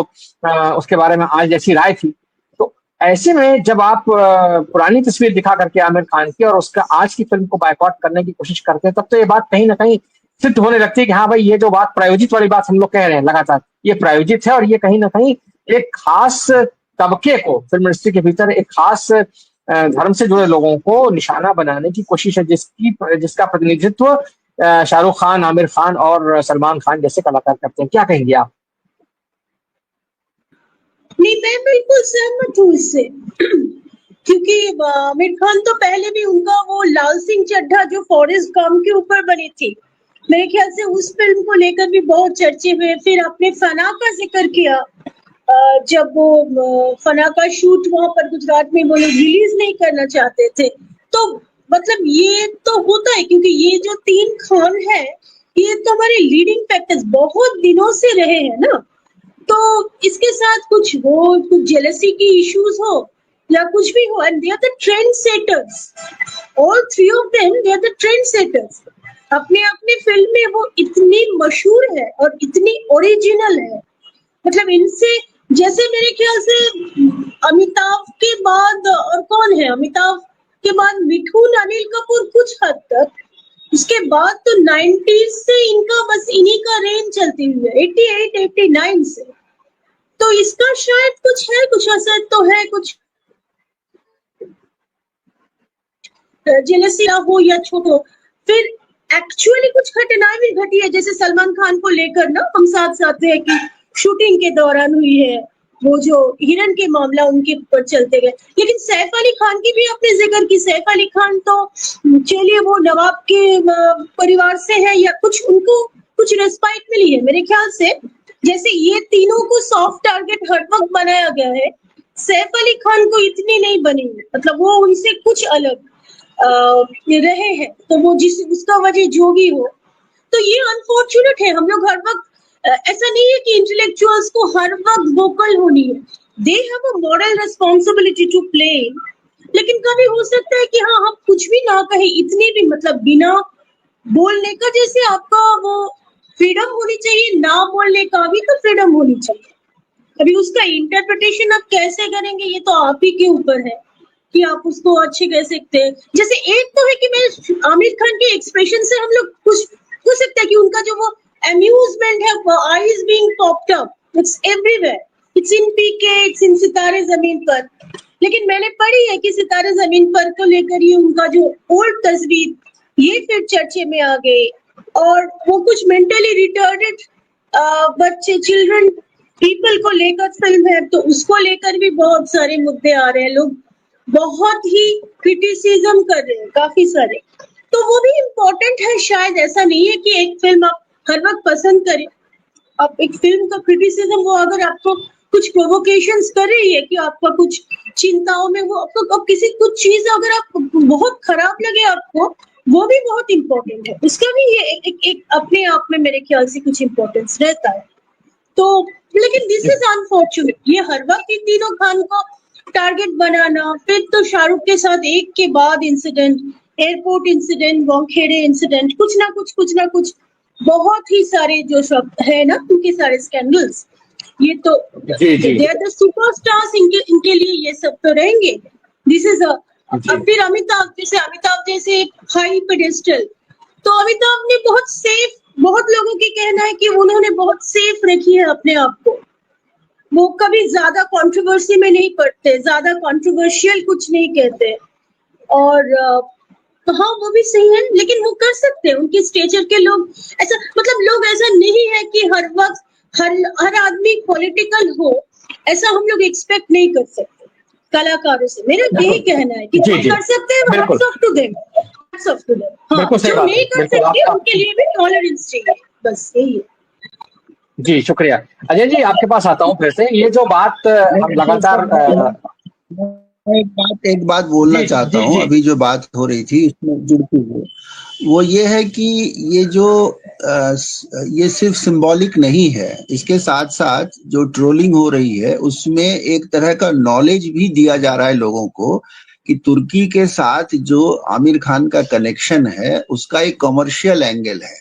उसके बारे में आज जैसी राय थी। तो ऐसे में जब आप पुरानी तस्वीर दिखा करके आमिर खान की और उसका आज की फिल्म को बायकॉट करने की कोशिश करते हैं, तब तो ये बात कहीं ना कहीं सिद्ध होने लगती है कि हाँ भाई, ये जो बात प्रायोजित वाली बात हम लोग कह रहे हैं लगातार, ये प्रायोजित है और ये कहीं ना कहीं एक खास तबके को फिल्म इंडस्ट्री के भीतर एक खास धर्म से जुड़े लोगों को निशाना बनाने की कोशिश है, जिसका प्रतिनिधित्व शाहरुख खान, आमिर खान और सलमान खान जैसे कलाकार करते हैं। क्या कहेंगे आप? नहीं, मैं बिल्कुल सहमत हूँ इससे क्योंकि आमिर खान तो पहले भी उनका वो लाल सिंह चड्ढा जो फॉरेस्ट गम के ऊपर बनी थी, मेरे ख्याल से उस फिल्म को लेकर भी बहुत चर्चे हुए। फिर आपने फना का जिक्र किया, जब वो फना का शूट वहां पर गुजरात में वो लोग रिलीज नहीं करना चाहते थे। तो मतलब ये तो होता है क्योंकि ये जो तीन खान है ये तो हमारे लीडिंग फैक्टर्स बहुत दिनों से रहे हैं ना। तो इसके साथ कुछ हो, कुछ जेलसी की इश्यूज हो या कुछ भी हो, and they are the trend setters, all three of them, they are the trend setters. अपने फिल्म में वो इतनी मशहूर है और इतनी ओरिजिनल है, मतलब इनसे जैसे मेरे ख्याल से अमिताभ के बाद और कौन है, अमिताभ के बाद मिठुन, अनिल कपूर कुछ हद तक, उसके बाद तो 90s से इनका बस इन्हीं का रेंज चलती हुई है, 88 89 से। तो इसका शायद कुछ असर तो है, कुछ जेलसी हो या छोट हो। फिर एक्चुअली कुछ घटनाएं भी घटी है, जैसे सलमान खान को लेकर ना हम साथ साथ है कि शूटिंग के दौरान हुई है, वो जो हिरन के मामला उनके ऊपर चलते गए। लेकिन सैफ अली खान की भी आपने जिक्र की। सैफ अली खान तो चलिए वो नवाब के परिवार से है, या कुछ उनको कुछ रेस्पाइट मिली है मेरे ख्याल से। जैसे ये तीनों को सॉफ्ट टारगेट हर वक्त बनाया गया है, सैफ अली खान को इतनी नहीं बनी है, मतलब वो उनसे कुछ अलग रहे हैं। तो वो जिस उसका वजह जो भी हो, तो ये अनफॉर्चुनेट है। हम लोग हर वक्त ऐसा नहीं है कि इंटेलेक्चुअल्स को हर वक्त वोकल होनी है, they have a moral responsibility to play. लेकिन कभी हो सकता है कि हाँ हम कुछ भी ना कहे, इतनी भी मतलब बिना बोलने का, जैसे आपका वो फ्रीडम होनी चाहिए, ना बोलने का भी तो फ्रीडम होनी चाहिए। अभी उसका इंटरप्रिटेशन आप कैसे करेंगे ये तो आप ही के ऊपर है कि आप उसको अच्छे कह सकते हैं। जैसे एक तो है कि मैं आमिर खान के एक्सप्रेशन से हम लोग कुछ हो सकता है कि उनका जो वो अम्यूजमेंट है, eyes being popped up, it's everywhere, it's in PK, it's in Sitare Zameen पर। लेकिन मैंने पढ़ी है कि सितारे जमीन पर को लेकर ये उनका जो ओल्ड तस्वीर ये फिर चर्चे में आ गई, और वो कुछ मेंटली रिटार्डेड बच्चे, चिल्ड्रन पीपल को लेकर फिल्म है, तो उसको लेकर भी बहुत सारे मुद्दे आ रहे हैं, लोग बहुत ही क्रिटिसिज्म कर रहे हैं काफी सारे। तो वो भी इम्पोर्टेंट है। शायद ऐसा नहीं है कि एक फिल्म आप हर वक्त पसंद करें, आप एक फिल्म का क्रिटिसिज्म वो अगर आपको कुछ प्रोवोकेशंस कर रही है कि आपका कुछ चिंताओं में वो आपको अब किसी कुछ चीज अगर आप बहुत खराब लगे आपको, वो भी बहुत इम्पोर्टेंट है। उसका भी ये एक अपने आप में मेरे ख्याल से कुछ इम्पोर्टेंस रहता है। तो लेकिन दिस इज अनफॉर्चुनेट, ये हर वक्त इन तीनों खान को टारगेट बनाना, फिर तो शाहरुख के साथ एक के बाद incident, airport incident, Wankhede incident, कुछ ना कुछ बहुत ही सारे जो सब है ना उनके सारे स्कैंडल्स, ये तो दे आर द सुपरस्टार्स, इनके लिए ये सब तो रहेंगे। दिस इज अब फिर अमिताभ जैसे हाई पेडेस्टल, तो अमिताभ ने बहुत सेफ, बहुत लोगों की कहना है कि उन्होंने बहुत सेफ रखी है अपने आप को, वो कभी ज्यादा कंट्रोवर्सी में नहीं पड़ते, ज्यादा कंट्रोवर्शियल कुछ नहीं कहते। और हाँ वो भी सही है, लेकिन वो कर सकते हैं, उनकी स्टेचर के लोग ऐसा, मतलब लोग ऐसा नहीं है कि हर वक्त हर आदमी पॉलिटिकल हो, ऐसा हम लोग एक्सपेक्ट नहीं कर सकते कलाकारों से। मेरा यही कहना है कि जो कर सकते हैं hats off to them, hats off to them. हाँ, जो नहीं कर सकते उनके लिए भी टॉलरेंस चाहिए, बस यही है। जी शुक्रिया। अजय जी आपके पास आता हूँ फिर से। ये जो बात हम लगातार एक बात बोलना चाहता हूँ, अभी जो बात हो रही थी उसमें जुड़ती हुई, वो ये है कि ये जो ये सिर्फ सिंबॉलिक नहीं है, इसके साथ साथ जो ट्रोलिंग हो रही है उसमें एक तरह का नॉलेज भी दिया जा रहा है लोगों को कि तुर्की के साथ जो आमिर खान का कनेक्शन है उसका एक कमर्शियल एंगल है।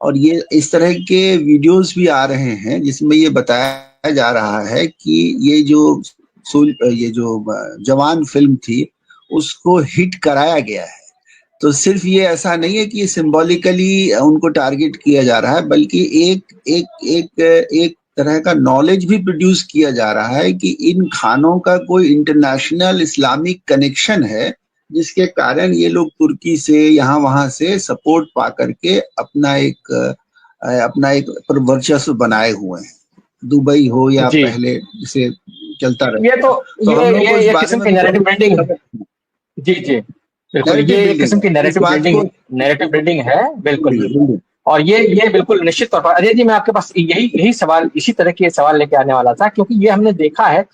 और ये इस तरह के वीडियोस भी आ रहे हैं जिसमें ये बताया जा रहा है कि ये जो जवान फिल्म थी उसको हिट कराया गया है। तो सिर्फ ये ऐसा नहीं है कि ये सिंबॉलिकली उनको टारगेट किया जा रहा है, बल्कि एक तरह का नॉलेज भी प्रोड्यूस किया जा रहा है कि इन खानों का कोई इंटरनेशनल इस्लामिक कनेक्शन है, जिसके कारण ये लोग तुर्की से यहाँ वहां से सपोर्ट पा करके अपना एक वर्चस्व बनाए हुए हैं, दुबई हो या पहले से चलता रहा। ये ये किस्म की नैरेटिव बिल्डिंग, जी बिल्कुल, ये किस्म की नैरेटिव बिल्डिंग है बिल्कुल। और ये बिल्कुल निश्चित तौर पर अजय जी मैं आपके पास यही सवाल, इसी तरह के सवाल लेके आने वाला था, क्योंकि ये हमने देखा है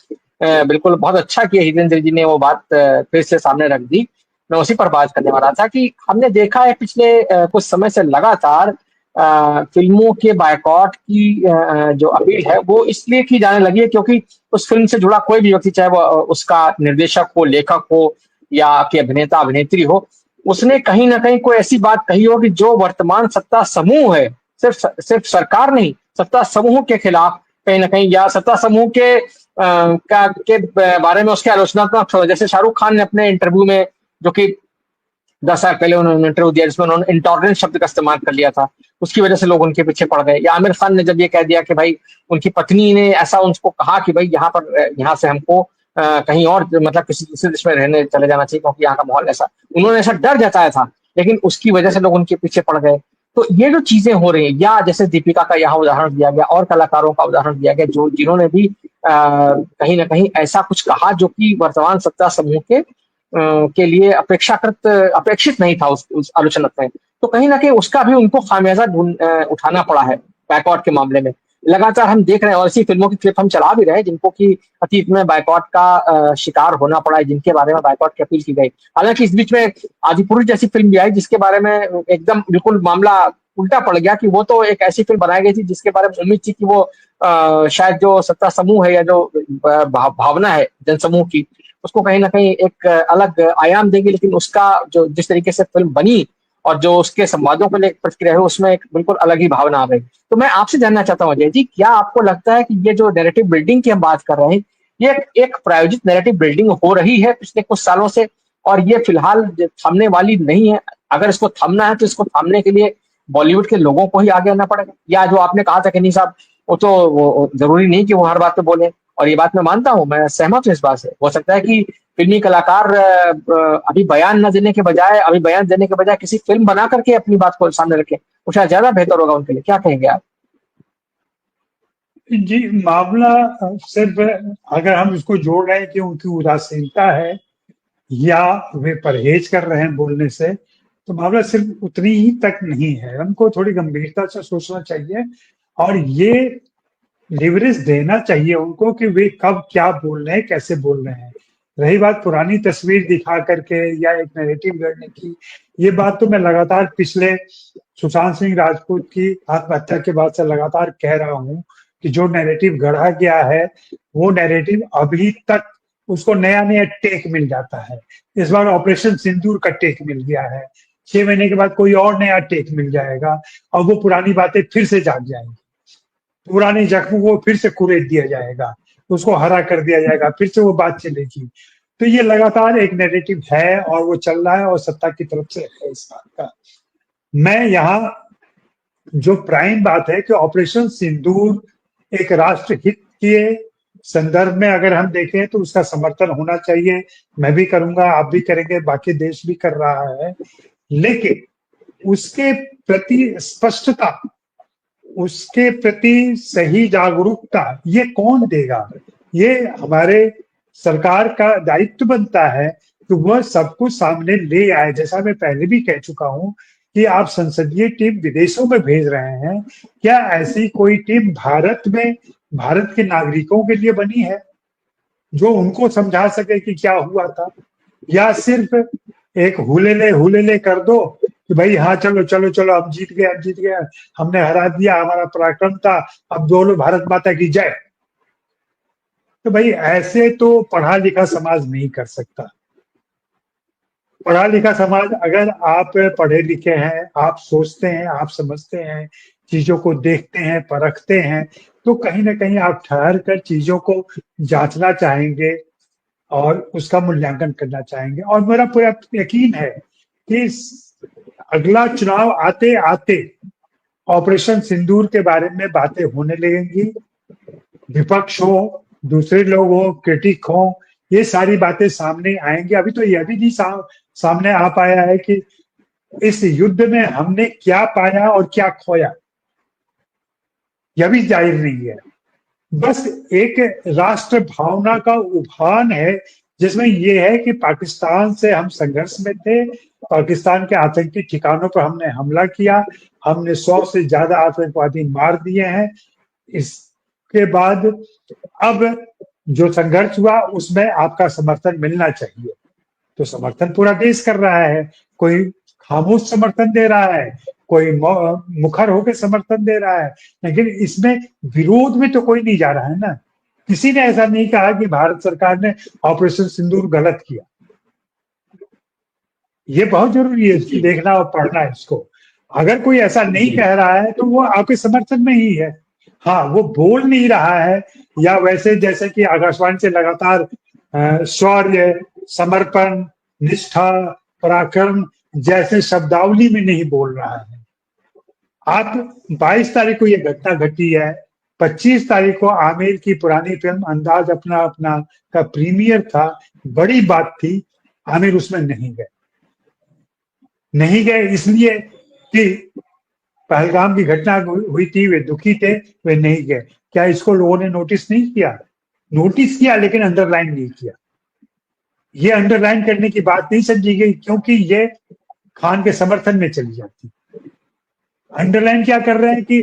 बिल्कुल बहुत अच्छा किया हितेंद्र जी ने वो बात फिर से सामने रख दी। मैं उसी पर बात करने वाला था कि हमने देखा है पिछले कुछ समय से लगातार फिल्मों के बायकॉट की जो अपील है वो इसलिए की जाने लगी है क्योंकि उस फिल्म से जुड़ा कोई भी व्यक्ति, चाहे वो उसका निर्देशक हो, लेखक हो या कि अभिनेता अभिनेत्री हो, उसने कहीं ना कहीं कोई ऐसी बात कही हो कि जो वर्तमान सत्ता समूह है, सिर्फ सरकार नहीं, सत्ता समूह के खिलाफ कहीं ना कहीं, या सत्ता समूह के बारे में उसके आलोचनात्मक, जैसे शाहरुख खान ने अपने इंटरव्यू में, जो कि 10 साल पहले उन्होंने इंटरव्यू दिया जिसमें उन्होंने इंटॉलरेंस शब्द का इस्तेमाल कर लिया था, उसकी वजह से लोग उनके पीछे पड़ गए। या आमिर खान ने जब ये कह दिया कि भाई उनकी पत्नी ने ऐसा उनको कहा कि भाई यहाँ से हमको कहीं और मतलब किसी दूसरे देश में रहने चले जाना चाहिए क्योंकि यहाँ का माहौल ऐसा, उन्होंने ऐसा डर जताया था, लेकिन उसकी वजह से लोग उनके पीछे पड़ गए। तो ये जो चीजें हो रही हैं, या जैसे दीपिका का यहाँ उदाहरण दिया गया और कलाकारों का उदाहरण दिया गया जो जिन्होंने भी कहीं ना कहीं ऐसा कुछ कहा जो कि वर्तमान सत्ता समूह के लिए अपेक्षित नहीं था उस आलोचना में। तो कहीं ना कहीं उसका भी उनको खामियाजा उठाना पड़ा है बैकआउट के मामले में। लगातार हम देख रहे हैं और ऐसी फिल्मों की क्लिप हम चला भी रहे हैं जिनको कि अतीत में बाइकॉट का शिकार होना पड़ा है, जिनके बारे में बाइकॉट की अपील की गई। हालांकि इस बीच में आदिपुरुष जैसी फिल्म भी आई जिसके बारे में एकदम बिल्कुल मामला उल्टा पड़ गया कि वो तो एक ऐसी फिल्म बनाई गई थी जिसके बारे में उम्मीद थी कि वो शायद जो सत्ता समूह है या जो भावना है जनसमूह की उसको कहीं ना कहीं एक अलग आयाम देगी, लेकिन उसका जो जिस तरीके से फिल्म बनी और जो उसके संवादों को लेकर प्रतिक्रिया है उसमें एक बिल्कुल अलग ही भावना आ गई। तो मैं आपसे जानना चाहता हूँ अजय जी, क्या आपको लगता है कि ये जो नैरेटिव बिल्डिंग की हम बात कर रहे हैं ये एक प्रायोजित नैरेटिव बिल्डिंग हो रही है पिछले कुछ सालों से और ये फिलहाल थमने वाली नहीं है? अगर इसको थमना है तो इसको थामने के लिए बॉलीवुड के लोगों को ही आगे आना पड़ेगा, या जो आपने कहा था कि नहीं साहब वो जरूरी नहीं कि वो हर बात पे बोले, और ये बात मैं मानता हूँ, मैं सहमत हूँ इस बात से। हो सकता है कि फिल्मी कलाकार अभी बयान देने के बजाय किसी फिल्म बना करके अपनी बात को सामने रखें, वो शायद ज्यादा बेहतर होगा उनके लिए। क्या कहेंगे आप? जी, मामला सिर्फ अगर हम इसको जोड़ रहे हैं कि उनकी उदासीनता है या वे परहेज कर रहे हैं बोलने से, तो मामला सिर्फ उतनी ही तक नहीं है। हमको थोड़ी गंभीरता से सोचना चाहिए और ये लिवरेज देना चाहिए उनको कि वे कब क्या बोल रहे हैं, कैसे बोल रहे हैं। रही बात पुरानी तस्वीर दिखा करके या एक नैरेटिव गढ़ने की, ये बात तो मैं लगातार पिछले सुशांत सिंह राजपूत की आत्महत्या के बाद से लगातार कह रहा हूँ कि जो नैरेटिव गढ़ा गया है वो नैरेटिव अभी तक उसको नया नया टेक मिल जाता है। इस बार ऑपरेशन सिंदूर का टेक मिल गया है, 6 महीने के बाद कोई और नया टेक मिल जाएगा और वो पुरानी बातें फिर से जाग जाएंगी, पुराने जख्म को फिर से कुरेद दिया जाएगा, उसको हरा कर दिया जाएगा, फिर से वो बात चलेगी। तो ये लगातार एक नैरेटिव है और वो चल रहा है और सत्ता की तरफ से है इस बात का। मैं यहाँ जो प्राइम बात है कि ऑपरेशन सिंदूर एक राष्ट्र हित के संदर्भ में अगर हम देखें तो उसका समर्थन होना चाहिए। मैं भी करूंगा, आप भी करेंगे, बाकी देश भी कर रहा है, लेकिन उसके प्रति स्पष्टता, उसके प्रति सही जागरूकता ये कौन देगा? ये हमारे सरकार का दायित्व बनता है कि वह सब कुछ सामने ले आए। जैसा मैं पहले भी कह चुका हूं कि आप संसदीय टीम विदेशों में भेज रहे हैं, क्या ऐसी कोई टीम भारत में भारत के नागरिकों के लिए बनी है जो उनको समझा सके कि क्या हुआ था? या सिर्फ एक हुलेले कर दो कि भाई हाँ चलो चलो चलो हम जीत गए, हमने हरा दिया, हमारा पराक्रम था, अब बोलो भारत माता की जय। तो भाई ऐसे तो पढ़ा लिखा समाज नहीं कर सकता। पढ़ा लिखा समाज, अगर आप पढ़े लिखे हैं, आप सोचते हैं, आप समझते हैं, चीजों को देखते हैं, परखते हैं, तो कहीं ना कहीं आप ठहर कर चीजों को जांचना चाहेंगे और उसका मूल्यांकन करना चाहेंगे। और मेरा पूरा यकीन है कि अगला चुनाव आते आते ऑपरेशन सिंदूर के बारे में बातें होने लगेंगी। विपक्ष हो, दूसरे लोग हो, क्रिटिक हो, ये सारी बातें सामने आएंगी। अभी तो यह भी नहीं सामने आ पाया है कि इस युद्ध में हमने क्या पाया और क्या खोया, यह भी जाहिर नहीं है। बस एक राष्ट्र भावना का उभान है जिसमें यह है कि पाकिस्तान से हम संघर्ष में थे, पाकिस्तान के आतंकी ठिकानों पर हमने हमला किया, हमने 100 से ज्यादा आतंकवादी मार दिए हैं। इसके बाद अब जो संघर्ष हुआ उसमें आपका समर्थन मिलना चाहिए। तो समर्थन पूरा देश कर रहा है, कोई खामोश समर्थन दे रहा है, कोई मुखर होकर समर्थन दे रहा है, लेकिन इसमें विरोध में तो कोई नहीं जा रहा है ना। किसी ने ऐसा नहीं कहा कि भारत सरकार ने ऑपरेशन सिंदूर गलत किया। ये बहुत जरूरी है इसको देखना और पढ़ना है इसको। अगर कोई ऐसा नहीं कह रहा है तो वो आपके समर्थन में ही है। हाँ, वो बोल नहीं रहा है, या वैसे जैसे कि आकाशवाणी से लगातार शौर्य, समर्पण, निष्ठा, पराक्रम जैसे शब्दावली में नहीं बोल रहा है। आप 22 तारीख को ये घटना घटी है, 25 तारीख को आमिर की पुरानी फिल्म अंदाज अपना अपना का प्रीमियर था, बड़ी बात थी, आमिर उसमें नहीं गए इसलिए कि पहलगाम की घटना हुई थी, वे दुखी थे, वे नहीं गए। क्या इसको लोगों ने नोटिस नहीं किया? नोटिस किया, लेकिन अंडरलाइन नहीं किया। ये अंडरलाइन करने की बात नहीं समझी गई, क्योंकि ये खान के समर्थन में चली जाती। अंडरलाइन क्या कर रहे हैं कि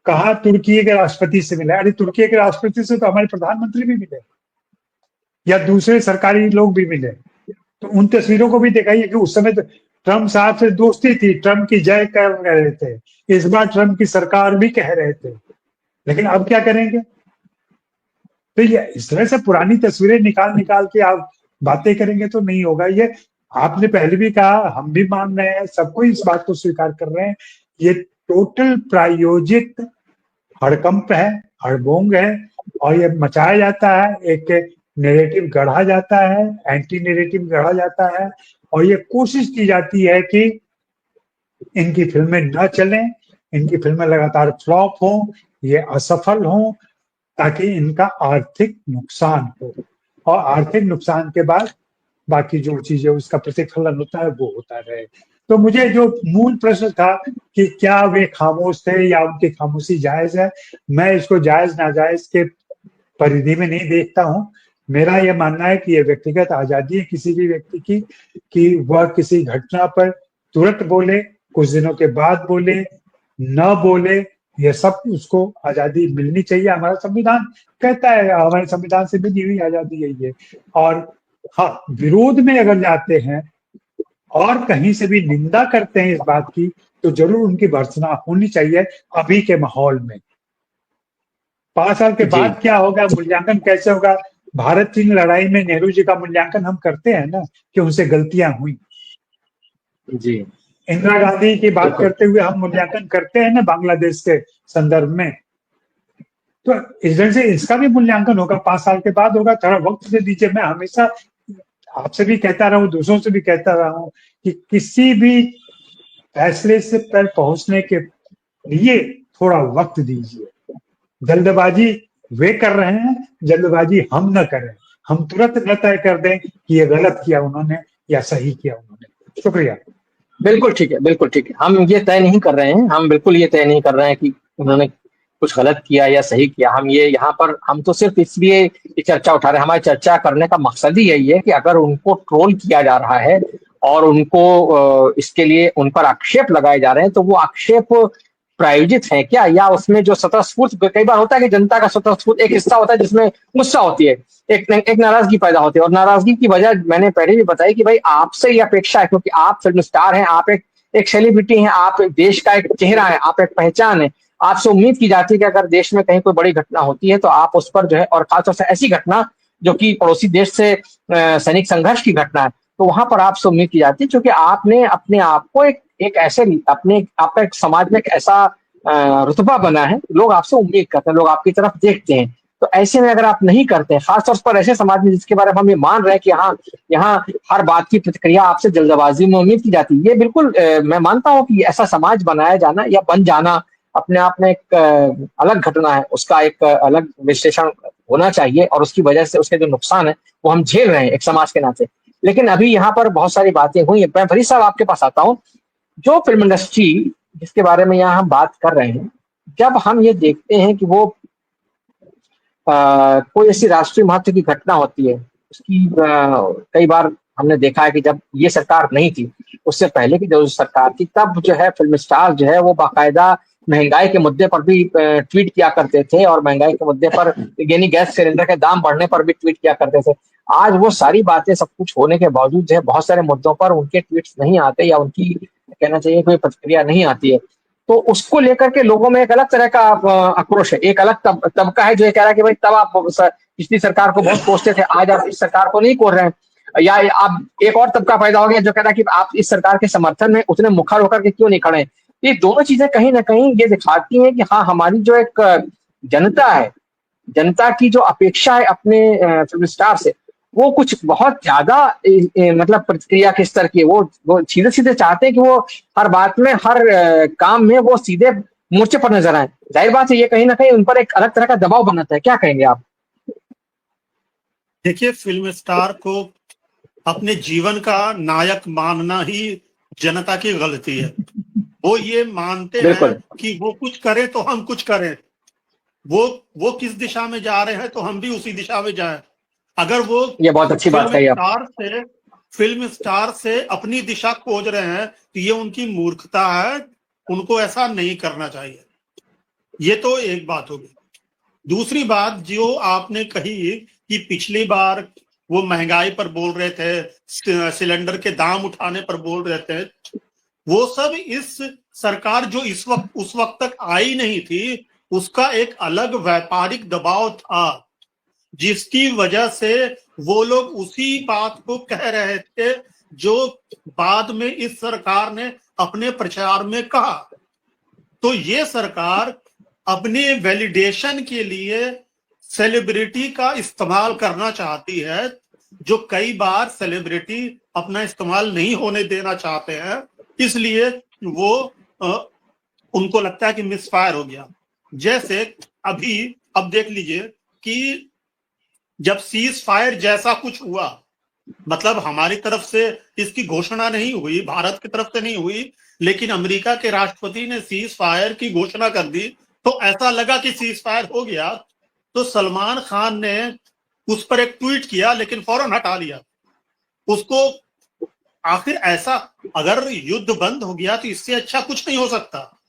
कहा तुर्की के राष्ट्रपति से मिला। अरे तुर्की के राष्ट्रपति से तो हमारे प्रधानमंत्री भी मिले या दूसरे सरकारी लोग भी मिले, तो उन तस्वीरों को भी दिखाइए कि उस समय तो ट्रम्प साहब से दोस्ती थी, ट्रम्प की जय कर रहे थे, इस बार ट्रम्प की सरकार भी कह रहे थे, लेकिन अब क्या करेंगे? तो ये इस तरह से पुरानी तस्वीरें निकाल के आप बातें करेंगे तो नहीं होगा। ये आपने पहले भी कहा, हम भी मान रहे हैं, सबको इस बात को स्वीकार कर रहे हैं, ये टोटल प्रायोजित हड़कंप है, हड़बोंग है, और ये मचाया जाता है, एक नैरेटिव गढ़ा जाता है, एंटी नैरेटिव गढ़ा जाता है, और ये कोशिश की जाती है कि इनकी फिल्में न चलें, इनकी फिल्में लगातार फ्लॉप हों, ये असफल हों, ताकि इनका आर्थिक नुकसान हो, और आर्थिक नुकसान के बाद बाकी जो चीजें उसका प्रतिफलन होता है वो होता रहे। तो मुझे जो मूल प्रश्न था कि क्या वे खामोश थे या उनकी खामोशी जायज है, मैं इसको जायज नाजायज के परिधि में नहीं देखता हूं। मेरा यह मानना है कि यह व्यक्तिगत आजादी है किसी भी व्यक्ति की, कि वह किसी घटना पर तुरंत बोले, कुछ दिनों के बाद बोले, न बोले, यह सब उसको आजादी मिलनी चाहिए। हमारा संविधान कहता है, हमारे संविधान से मिली हुई आजादी है ये। और हाँ, विरोध में अगर जाते हैं और कहीं से भी निंदा करते हैं इस बात की, तो जरूर उनकी भर्त्सना होनी चाहिए अभी के माहौल में। 5 साल के बाद क्या होगा, मूल्यांकन कैसे होगा? भारत चीन लड़ाई में नेहरू जी का मूल्यांकन हम करते हैं ना, कि उनसे गलतियां हुई। जी, इंदिरा गांधी की बात करते हुए हम मूल्यांकन करते हैं ना बांग्लादेश के संदर्भ में। तो इस तरह से इसका भी मूल्यांकन होगा, 5 साल के बाद होगा। थोड़ा वक्त दे दीजिए। मैं हमेशा आपसे भी कहता रहा हूं, दूसरों से भी कहता रहा हूं कि किसी भी फैसले से पर पहुंचने के लिए थोड़ा वक्त दीजिए। जल्दबाजी वे कर रहे हैं, जल्दबाजी हम न करें। हम तुरंत न तय कर दें कि ये गलत किया उन्होंने या सही किया उन्होंने। शुक्रिया। बिल्कुल ठीक है, बिल्कुल ठीक है। हम ये तय नहीं कर रहे हैं, हम बिल्कुल ये तय नहीं कर रहे हैं कि उन्होंने कुछ गलत किया या सही किया। हम ये यहाँ पर हम तो सिर्फ इसलिए ये चर्चा उठा रहे हैं। हमारी चर्चा करने का मकसद ही यही है कि अगर उनको ट्रोल किया जा रहा है और उनको इसके लिए उन पर आक्षेप लगाए जा रहे हैं, तो वो आक्षेप प्रायोजित है क्या, या उसमें जो स्वतःस्फूर्त, कई बार होता है कि जनता का स्वतःस्फूर्त एक हिस्सा होता है जिसमें गुस्सा होती है, एक नाराजगी पैदा होती है, और नाराजगी की वजह मैंने पहले भी बताई कि भाई आपसे ये अपेक्षा है, क्योंकि आप फिल्म स्टार हैं, आप एक सेलिब्रिटी हैं, आप देश का एक चेहरा है, आप एक पहचान है। आपसे उम्मीद की जाती है कि अगर देश में कहीं कोई बड़ी घटना होती है तो आप उस पर जो है, और खासतौर से ऐसी घटना जो कि पड़ोसी देश से सैनिक संघर्ष की घटना है, तो वहां पर आपसे उम्मीद की जाती है, क्योंकि आपने अपने आप को एक ऐसे अपने आपका एक समाज में एक ऐसा रुतबा बना है, लोग आपसे उम्मीद करते हैं, लोग आपकी तरफ देखते हैं। तो ऐसे में अगर आप नहीं करते, खासतौर पर ऐसे समाज में जिसके बारे में हम ये मान रहे हैं कि हाँ, यहाँ हर बात की प्रतिक्रिया आपसे जल्दबाजी में उम्मीद की जाती है, ये बिल्कुल मैं मानता हूँ कि ऐसा समाज बनाया जाना या बन जाना अपने आप में एक अलग घटना है, उसका एक अलग विश्लेषण होना चाहिए, और उसकी वजह से उसके जो नुकसान है वो हम झेल रहे हैं एक समाज के नाते। लेकिन अभी यहाँ पर बहुत सारी बातें हुई। मैं फरीद साहब आपके पास आता हूँ। जो फिल्म इंडस्ट्री जिसके बारे में यहाँ हम बात कर रहे हैं, जब हम ये देखते हैं कि वो कोई ऐसी राष्ट्रीय महत्व की घटना होती है, उसकी कई बार हमने देखा है कि जब ये सरकार नहीं थी, उससे पहले की जो सरकार थी, तब जो है फिल्म स्टार जो है वो बाकायदा महंगाई के मुद्दे पर भी ट्वीट किया करते थे, और महंगाई के मुद्दे पर यानी गैस सिलेंडर के दाम बढ़ने पर भी ट्वीट किया करते थे। आज वो सारी बातें सब कुछ होने के बावजूद जो है बहुत सारे मुद्दों पर उनके ट्वीट्स नहीं आते, या उनकी कहना चाहिए कोई प्रतिक्रिया नहीं आती है। तो उसको लेकर के लोगों में एक अलग तरह का आक्रोश है, एक अलग तबका है जो ये कह रहा है कि भाई तब आप पिछली सरकार को बहुत कोसते थे, आज आप इस सरकार को नहीं कोस रहे हैं। या आप एक और तबका पैदा हो गया जो कह रहा है कि आप इस सरकार के समर्थन में उतने मुखर होकर के क्यों नहीं खड़े। ये दोनों चीजें कहीं ना कहीं ये दिखाती हैं कि हाँ, हमारी जो एक जनता है, जनता की जो अपेक्षा है अपने फिल्म स्टार से, वो कुछ बहुत ज्यादा मतलब प्रतिक्रिया के स्तर की है। वो सीधे सीधे चाहते हैं कि वो हर बात में, हर काम में वो सीधे मोर्चे पर नजर आए। जाहिर बात है ये कहीं ना कहीं उन पर एक अलग तरह का दबाव बनाता है। क्या कहेंगे आप? देखिए, फिल्म स्टार को अपने जीवन का नायक मानना ही जनता की गलती है। वो ये मानते हैं बिल्कुल, कि वो कुछ करे तो हम कुछ करें, वो किस दिशा में जा रहे हैं तो हम भी उसी दिशा में जाएं। अगर वो ये बहुत अच्छी बात कही आप। फिल्म स्टार से अपनी दिशा खोज रहे हैं तो ये उनकी मूर्खता है, उनको ऐसा नहीं करना चाहिए। ये तो एक बात होगी। दूसरी बात जो आपने कही कि पिछली बार वो महंगाई पर बोल रहे थे, सिलेंडर के दाम उठाने पर बोल रहे थे, वो सब इस सरकार जो इस वक्त उस वक्त तक आई नहीं थी, उसका एक अलग व्यापारिक दबाव था, जिसकी वजह से वो लोग उसी बात को कह रहे थे जो बाद में इस सरकार ने अपने प्रचार में कहा। तो ये सरकार अपने वैलिडेशन के लिए सेलिब्रिटी का इस्तेमाल करना चाहती है, जो कई बार सेलिब्रिटी अपना इस्तेमाल नहीं होने देना चाहते हैं, इसलिए वो उनको लगता है कि मिसफायर हो गया। जैसे अब देख लीजिए कि जब सीज फायर जैसा कुछ हुआ, मतलब हमारी तरफ से इसकी घोषणा नहीं हुई, भारत की तरफ से नहीं हुई, लेकिन अमेरिका के राष्ट्रपति ने सीज फायर की घोषणा कर दी, तो ऐसा लगा कि सीज फायर हो गया। तो सलमान खान ने उस पर एक ट्वीट किया, लेकिन फौरन हटा लिया उसको। आखिर ऐसा, अगर युद्ध बंद हो गया तो इससे अच्छा कुछ नहीं हो सकता,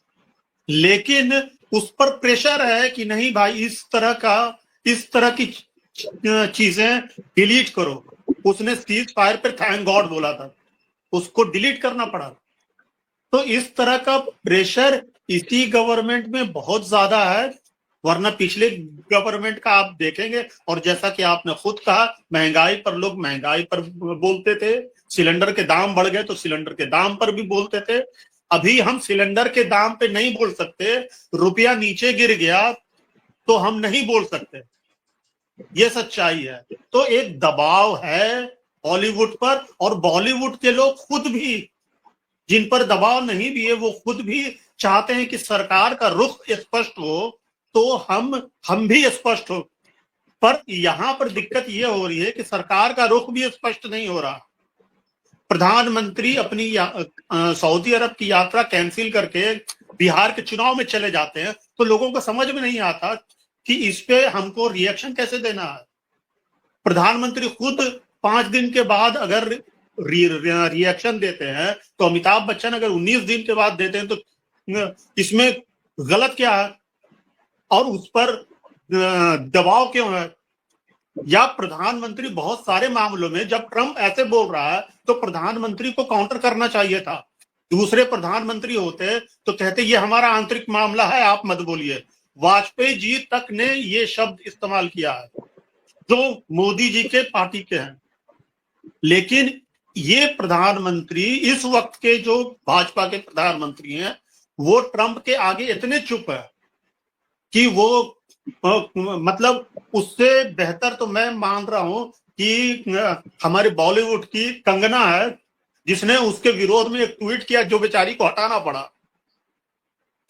लेकिन उस पर प्रेशर है कि नहीं भाई, इस तरह की चीजें डिलीट करो। उसने सीज फायर पर थैंक गॉड बोला था, उसको डिलीट करना पड़ा। तो इस तरह का प्रेशर इसी गवर्नमेंट में बहुत ज्यादा है, वरना पिछले गवर्नमेंट का आप देखेंगे। और जैसा कि आपने खुद कहा, महंगाई पर लोग महंगाई पर बोलते थे, सिलेंडर के दाम बढ़ गए तो सिलेंडर के दाम पर भी बोलते थे। अभी हम सिलेंडर के दाम पे नहीं बोल सकते, रुपया नीचे गिर गया तो हम नहीं बोल सकते, ये सच्चाई है। तो एक दबाव है बॉलीवुड पर, और बॉलीवुड के लोग खुद भी, जिन पर दबाव नहीं भी है, वो खुद भी चाहते हैं कि सरकार का रुख स्पष्ट हो, तो हम भी स्पष्ट हो। पर यहां पर दिक्कत ये हो रही है कि सरकार का रुख भी स्पष्ट नहीं हो रहा। प्रधानमंत्री अपनी सऊदी अरब की यात्रा कैंसिल करके बिहार के चुनाव में चले जाते हैं, तो लोगों को समझ में नहीं आता कि इस पे हमको रिएक्शन कैसे देना है। प्रधानमंत्री खुद 5 दिन के बाद अगर रिएक्शन देते हैं, तो अमिताभ बच्चन अगर 19 दिन के बाद देते हैं, तो इसमें गलत क्या है और उस पर दबाव क्यों है? या प्रधानमंत्री बहुत सारे मामलों में, जब ट्रंप ऐसे बोल रहा है तो प्रधानमंत्री को काउंटर करना चाहिए था। दूसरे प्रधानमंत्री होते तो कहते ये हमारा आंतरिक मामला है, आप मत बोलिए। वाजपेयी जी तक ने ये शब्द इस्तेमाल किया है, जो मोदी जी के पार्टी के हैं। लेकिन ये प्रधानमंत्री, इस वक्त के जो भाजपा के प्रधानमंत्री हैं, वो ट्रंप के आगे इतने चुप है कि वो मतलब उससे बेहतर तो मैं मान रहा हूं कि हमारे बॉलीवुड की कंगना है, जिसने उसके विरोध में एक ट्वीट किया जो बेचारी को हटाना पड़ा।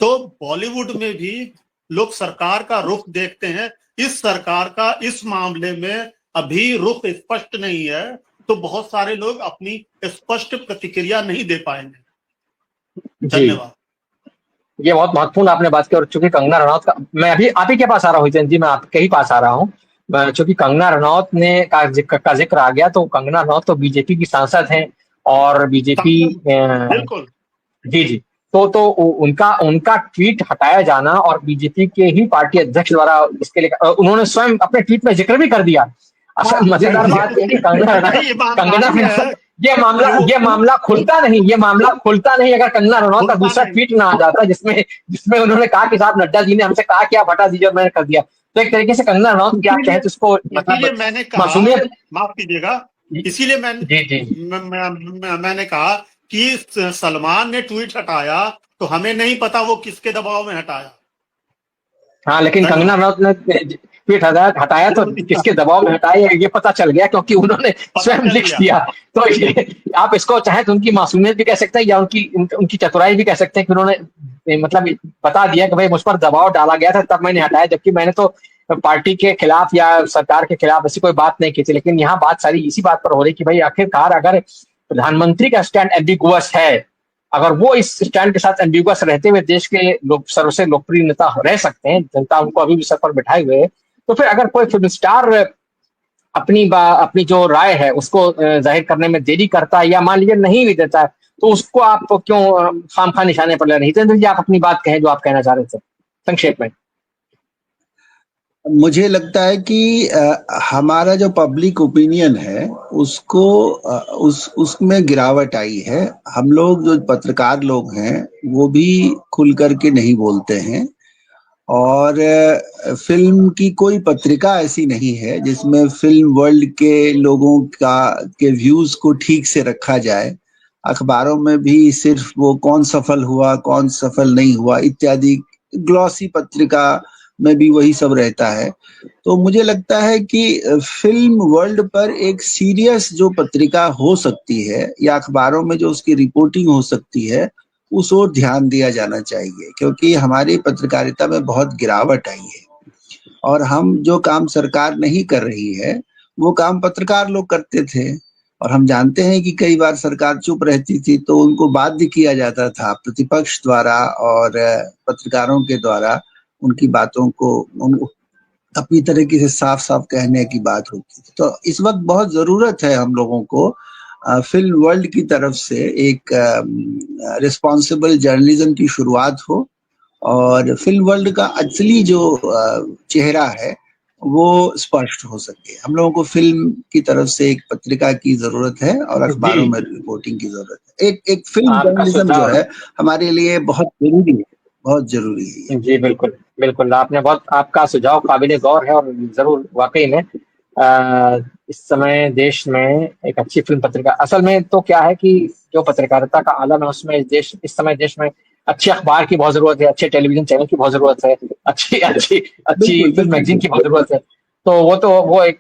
तो बॉलीवुड में भी लोग सरकार का रुख देखते हैं। इस सरकार का इस मामले में अभी रुख स्पष्ट नहीं है, तो बहुत सारे लोग अपनी स्पष्ट प्रतिक्रिया नहीं दे पाएंगे। धन्यवाद। ये बहुत महत्वपूर्ण आपने बात की। और चूंकि कंगना रनौत का, मैं अभी आप ही के पास आ रहा हूँ हितेंद्र जी, मैं आपके ही पास आ रहा हूँ। चूंकि कंगना रनौत ने का जिक्र आ गया, तो कंगना रनौत तो बीजेपी की सांसद हैं और बीजेपी बिल्कुल जी, तो उनका ट्वीट हटाया जाना, और बीजेपी के ही पार्टी अध्यक्ष द्वारा इसके लिए उन्होंने स्वयं अपने ट्वीट में जिक्र भी कर दिया। अच्छा, मजेदार बात है कि कंगना ये मामला खुलता नहीं अगर कंगना रनौत का दूसरा ट्वीट ना आ जाता, जिसमें उन्होंने कहा कि साहब नड्डा जी ने हमसे कहा कि आप हटा दीजिए, मैंने कर दिया। तो एक तरीके से कंगना रनौत क्या कहे तो उसको मतलब मैंने कहा, माफ कीजिएगा, इसीलिए मैंने कहा कि सलमान ने ट्वीट हटाया तो हमें नहीं पता वो किसके दबाव में हटाया। हाँ, लेकिन कंगना रनौत ने, ट्वीट हटाया तो किसके दबाव में हटाया ये पता चल गया, क्योंकि उन्होंने स्वयं लिख दिया। तो आप इसको चाहे तो उनकी मासूमियत भी कह सकते हैं या उनकी चतुराई भी कह सकते हैं कि उन्होंने मतलब बता दिया कि भाई मुझ पर दबाव डाला गया था तब मैंने हटाया, जबकि मैंने तो पार्टी के खिलाफ या सरकार के खिलाफ ऐसी कोई बात नहीं की थी। लेकिन यहाँ बात सारी इसी बात पर हो रही कि भाई आखिरकार अगर प्रधानमंत्री का स्टैंड एम्बिगुअस है, अगर वो इस स्टैंड के साथ एम्बिगुअस रहते हुए देश के सर्वश्रेष्ठ लोकप्रिय नेता रह सकते हैं, जनता उनको अभी भी सर पर बिठाए हुए है, तो फिर अगर कोई फिल्म स्टार अपनी जो राय है उसको जाहिर करने में देरी करता है या मान लीजिए नहीं भी देता है, तो उसको आप क्यों खामखा निशाने पर ले रहे हैं? हितेंद्र जी, आप अपनी बात कहें जो आप कहना चाह रहे थे संक्षेप में। मुझे लगता है कि हमारा जो पब्लिक ओपिनियन है उसको उसमें गिरावट आई है। हम लोग जो पत्रकार लोग हैं वो भी खुल करके नहीं बोलते हैं, और फिल्म की कोई पत्रिका ऐसी नहीं है जिसमें फिल्म वर्ल्ड के लोगों के व्यूज को ठीक से रखा जाए। अखबारों में भी सिर्फ वो कौन सफल हुआ कौन सफल नहीं हुआ इत्यादि, ग्लॉसी पत्रिका में भी वही सब रहता है। तो मुझे लगता है कि फिल्म वर्ल्ड पर एक सीरियस जो पत्रिका हो सकती है या अखबारों में जो उसकी रिपोर्टिंग हो सकती है उस ओर ध्यान दिया जाना चाहिए, क्योंकि हमारी पत्रकारिता में बहुत गिरावट आई है और हम जो काम सरकार नहीं कर रही है वो काम पत्रकार लोग करते थे। और हम जानते हैं कि कई बार सरकार चुप रहती थी तो उनको बाध्य किया जाता था प्रतिपक्ष द्वारा और पत्रकारों के द्वारा, उनकी बातों को अपनी तरीके से साफ साफ कहने की बात होती थी। तो इस वक्त बहुत जरूरत है हम लोगों को फिल्म वर्ल्ड की तरफ से एक रिस्पॉन्सिबल जर्नलिज्म की शुरुआत हो और फिल्म वर्ल्ड का असली जो चेहरा है वो स्पष्ट हो सके। हम लोगों को फिल्म की तरफ से एक पत्रिका की जरूरत है और अखबारों में रिपोर्टिंग की जरूरत है। एक फिल्म जर्नलिज्म जो है हमारे लिए बहुत जरूरी है, बहुत जरूरी है। जी बिल्कुल बिल्कुल, आपका सुझाव काबिले गौर है और जरूर वाकई में इस समय देश में एक अच्छी फिल्म पत्रिका, असल में तो क्या है कि जो पत्रकारिता का आलम है उसमें इस समय देश में अच्छे अखबार की बहुत जरूरत है, अच्छे टेलीविजन चैनल की बहुत जरूरत है, अच्छी फिल्म मैगजीन की बहुत जरूरत है। तो वो एक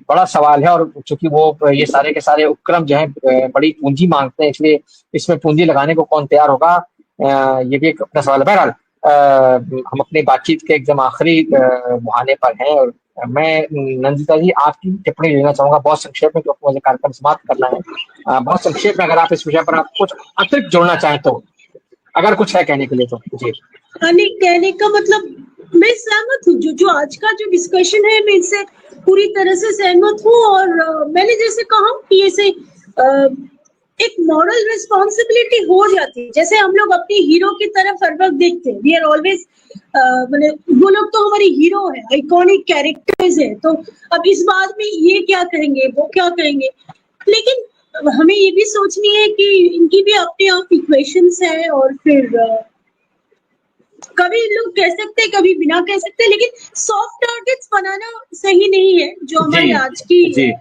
बड़ा सवाल है, और चूंकि वो ये सारे के सारे उपक्रम जो है बड़ी पूंजी मांगते हैं, इसलिए इसमें पूंजी लगाने को कौन तैयार होगा, ये भी एक अपना सवाल है। बहरहाल हम अपनी बातचीत के एकदम आखिरी मुहाने पर हैं और मैं नंदिता जी आपकी टिप्पणी लेना चाहूंगा बहुत संक्षेप में, क्योंकि मुझे कार्यक्रम समाप्त करना है। बहुत संक्षेप में अगर आप इस विषय पर आप कुछ अतिरिक्त जोड़ना चाहें तो, अगर कुछ है कहने के लिए तो। जी कहने का मतलब मैं सहमत हूँ, जो आज का जो डिस्कशन है मैं इससे पूरी तरह से सहमत हूँ। और मैंने जैसे कहा कि ऐसे एक मॉरल रिस्पॉन्सिबिलिटी हो जाती है, जैसे हम लोग अपने हीरो की तरफ हर वक्त देखते हैं, वी आर ऑलवेज वो लोग तो हमारे हीरो है, आइकॉनिक कैरेक्टर्स है, तो अब इस बात में ये क्या कहेंगे वो क्या कहेंगे, लेकिन हमें ये भी सोचनी है कि इनकी भी अपने आप इक्वेशंस है और फिर कभी लोग कह सकते हैं कभी बिना कह सकते, लेकिन सॉफ्ट टारगेट्स बनाना सही नहीं है। जो हमारी आज की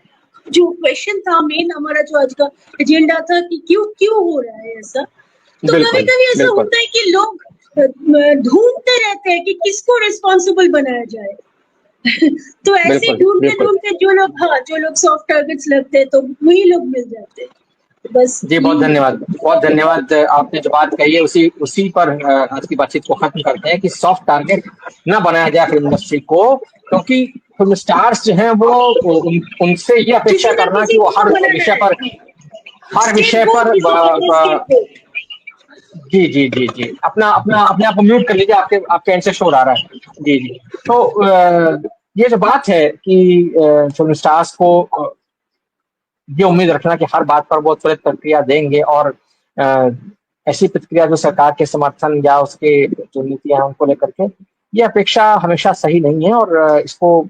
जो क्वेश्चन था, मेन हमारा जो आज का एजेंडा था कि क्यों हो रहा है ऐसा, तो कभी कभी ऐसा होता है कि लोग ढूंढते रहते हैं कि किसको रिस्पॉन्सिबल बनाया जाए तो ऐसे ढूंढते जो लोग सॉफ्ट टारगेट्स लगते हैं तो वही लोग मिल जाते हैं। बस जी बहुत धन्यवाद। आपने जो बात कही है उसी पर आज की बातचीत को खत्म करते हैं कि सॉफ्ट टारगेट ना बनाया जाए फिल्म इंडस्ट्री को, क्योंकि फिल्म स्टार्स जो हैं वो उनसे ये अपेक्षा करना कि वो हर विषय पर जी अपने आप को म्यूट कर लीजिए, आपके एंड से शोर आ रहा है। जी तो ये जो बात है कि फिल्म स्टार्स को ये उम्मीद रखना कि हर बात पर वो त्वरित प्रतिक्रिया देंगे और ऐसी प्रतिक्रिया जो सरकार के समर्थन या उसके जो नीतियां उनको लेकर के, ये अपेक्षा हमेशा सही नहीं है। और इसको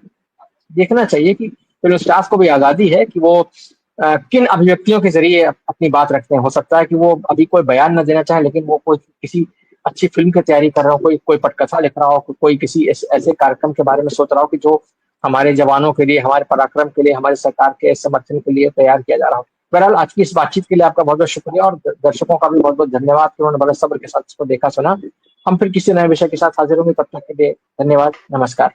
देखना चाहिए कि फिल्म स्टार्स को भी आजादी है कि वो किन अभिव्यक्तियों के जरिए अपनी बात रखते हैं। हो सकता है कि वो अभी कोई बयान न देना चाहे, लेकिन वो कोई किसी अच्छी फिल्म की तैयारी कर रहा हो, कोई पटकथा लिख रहा हो, कोई किसी ऐसे कार्यक्रम के बारे में सोच रहा हो कि जो हमारे जवानों के लिए, हमारे पराक्रम के लिए, हमारी सरकार के समर्थन के लिए तैयार किया जा रहा हो। बहरहाल आज की इस बातचीत के लिए आपका बहुत बहुत शुक्रिया और दर्शकों का भी बहुत बहुत धन्यवाद कि उन्होंने बड़े सब्र के साथ इसको देखा सुना। हम फिर किसी नए विषय के साथ हाजिर होंगे, तब तक के लिए धन्यवाद, नमस्कार।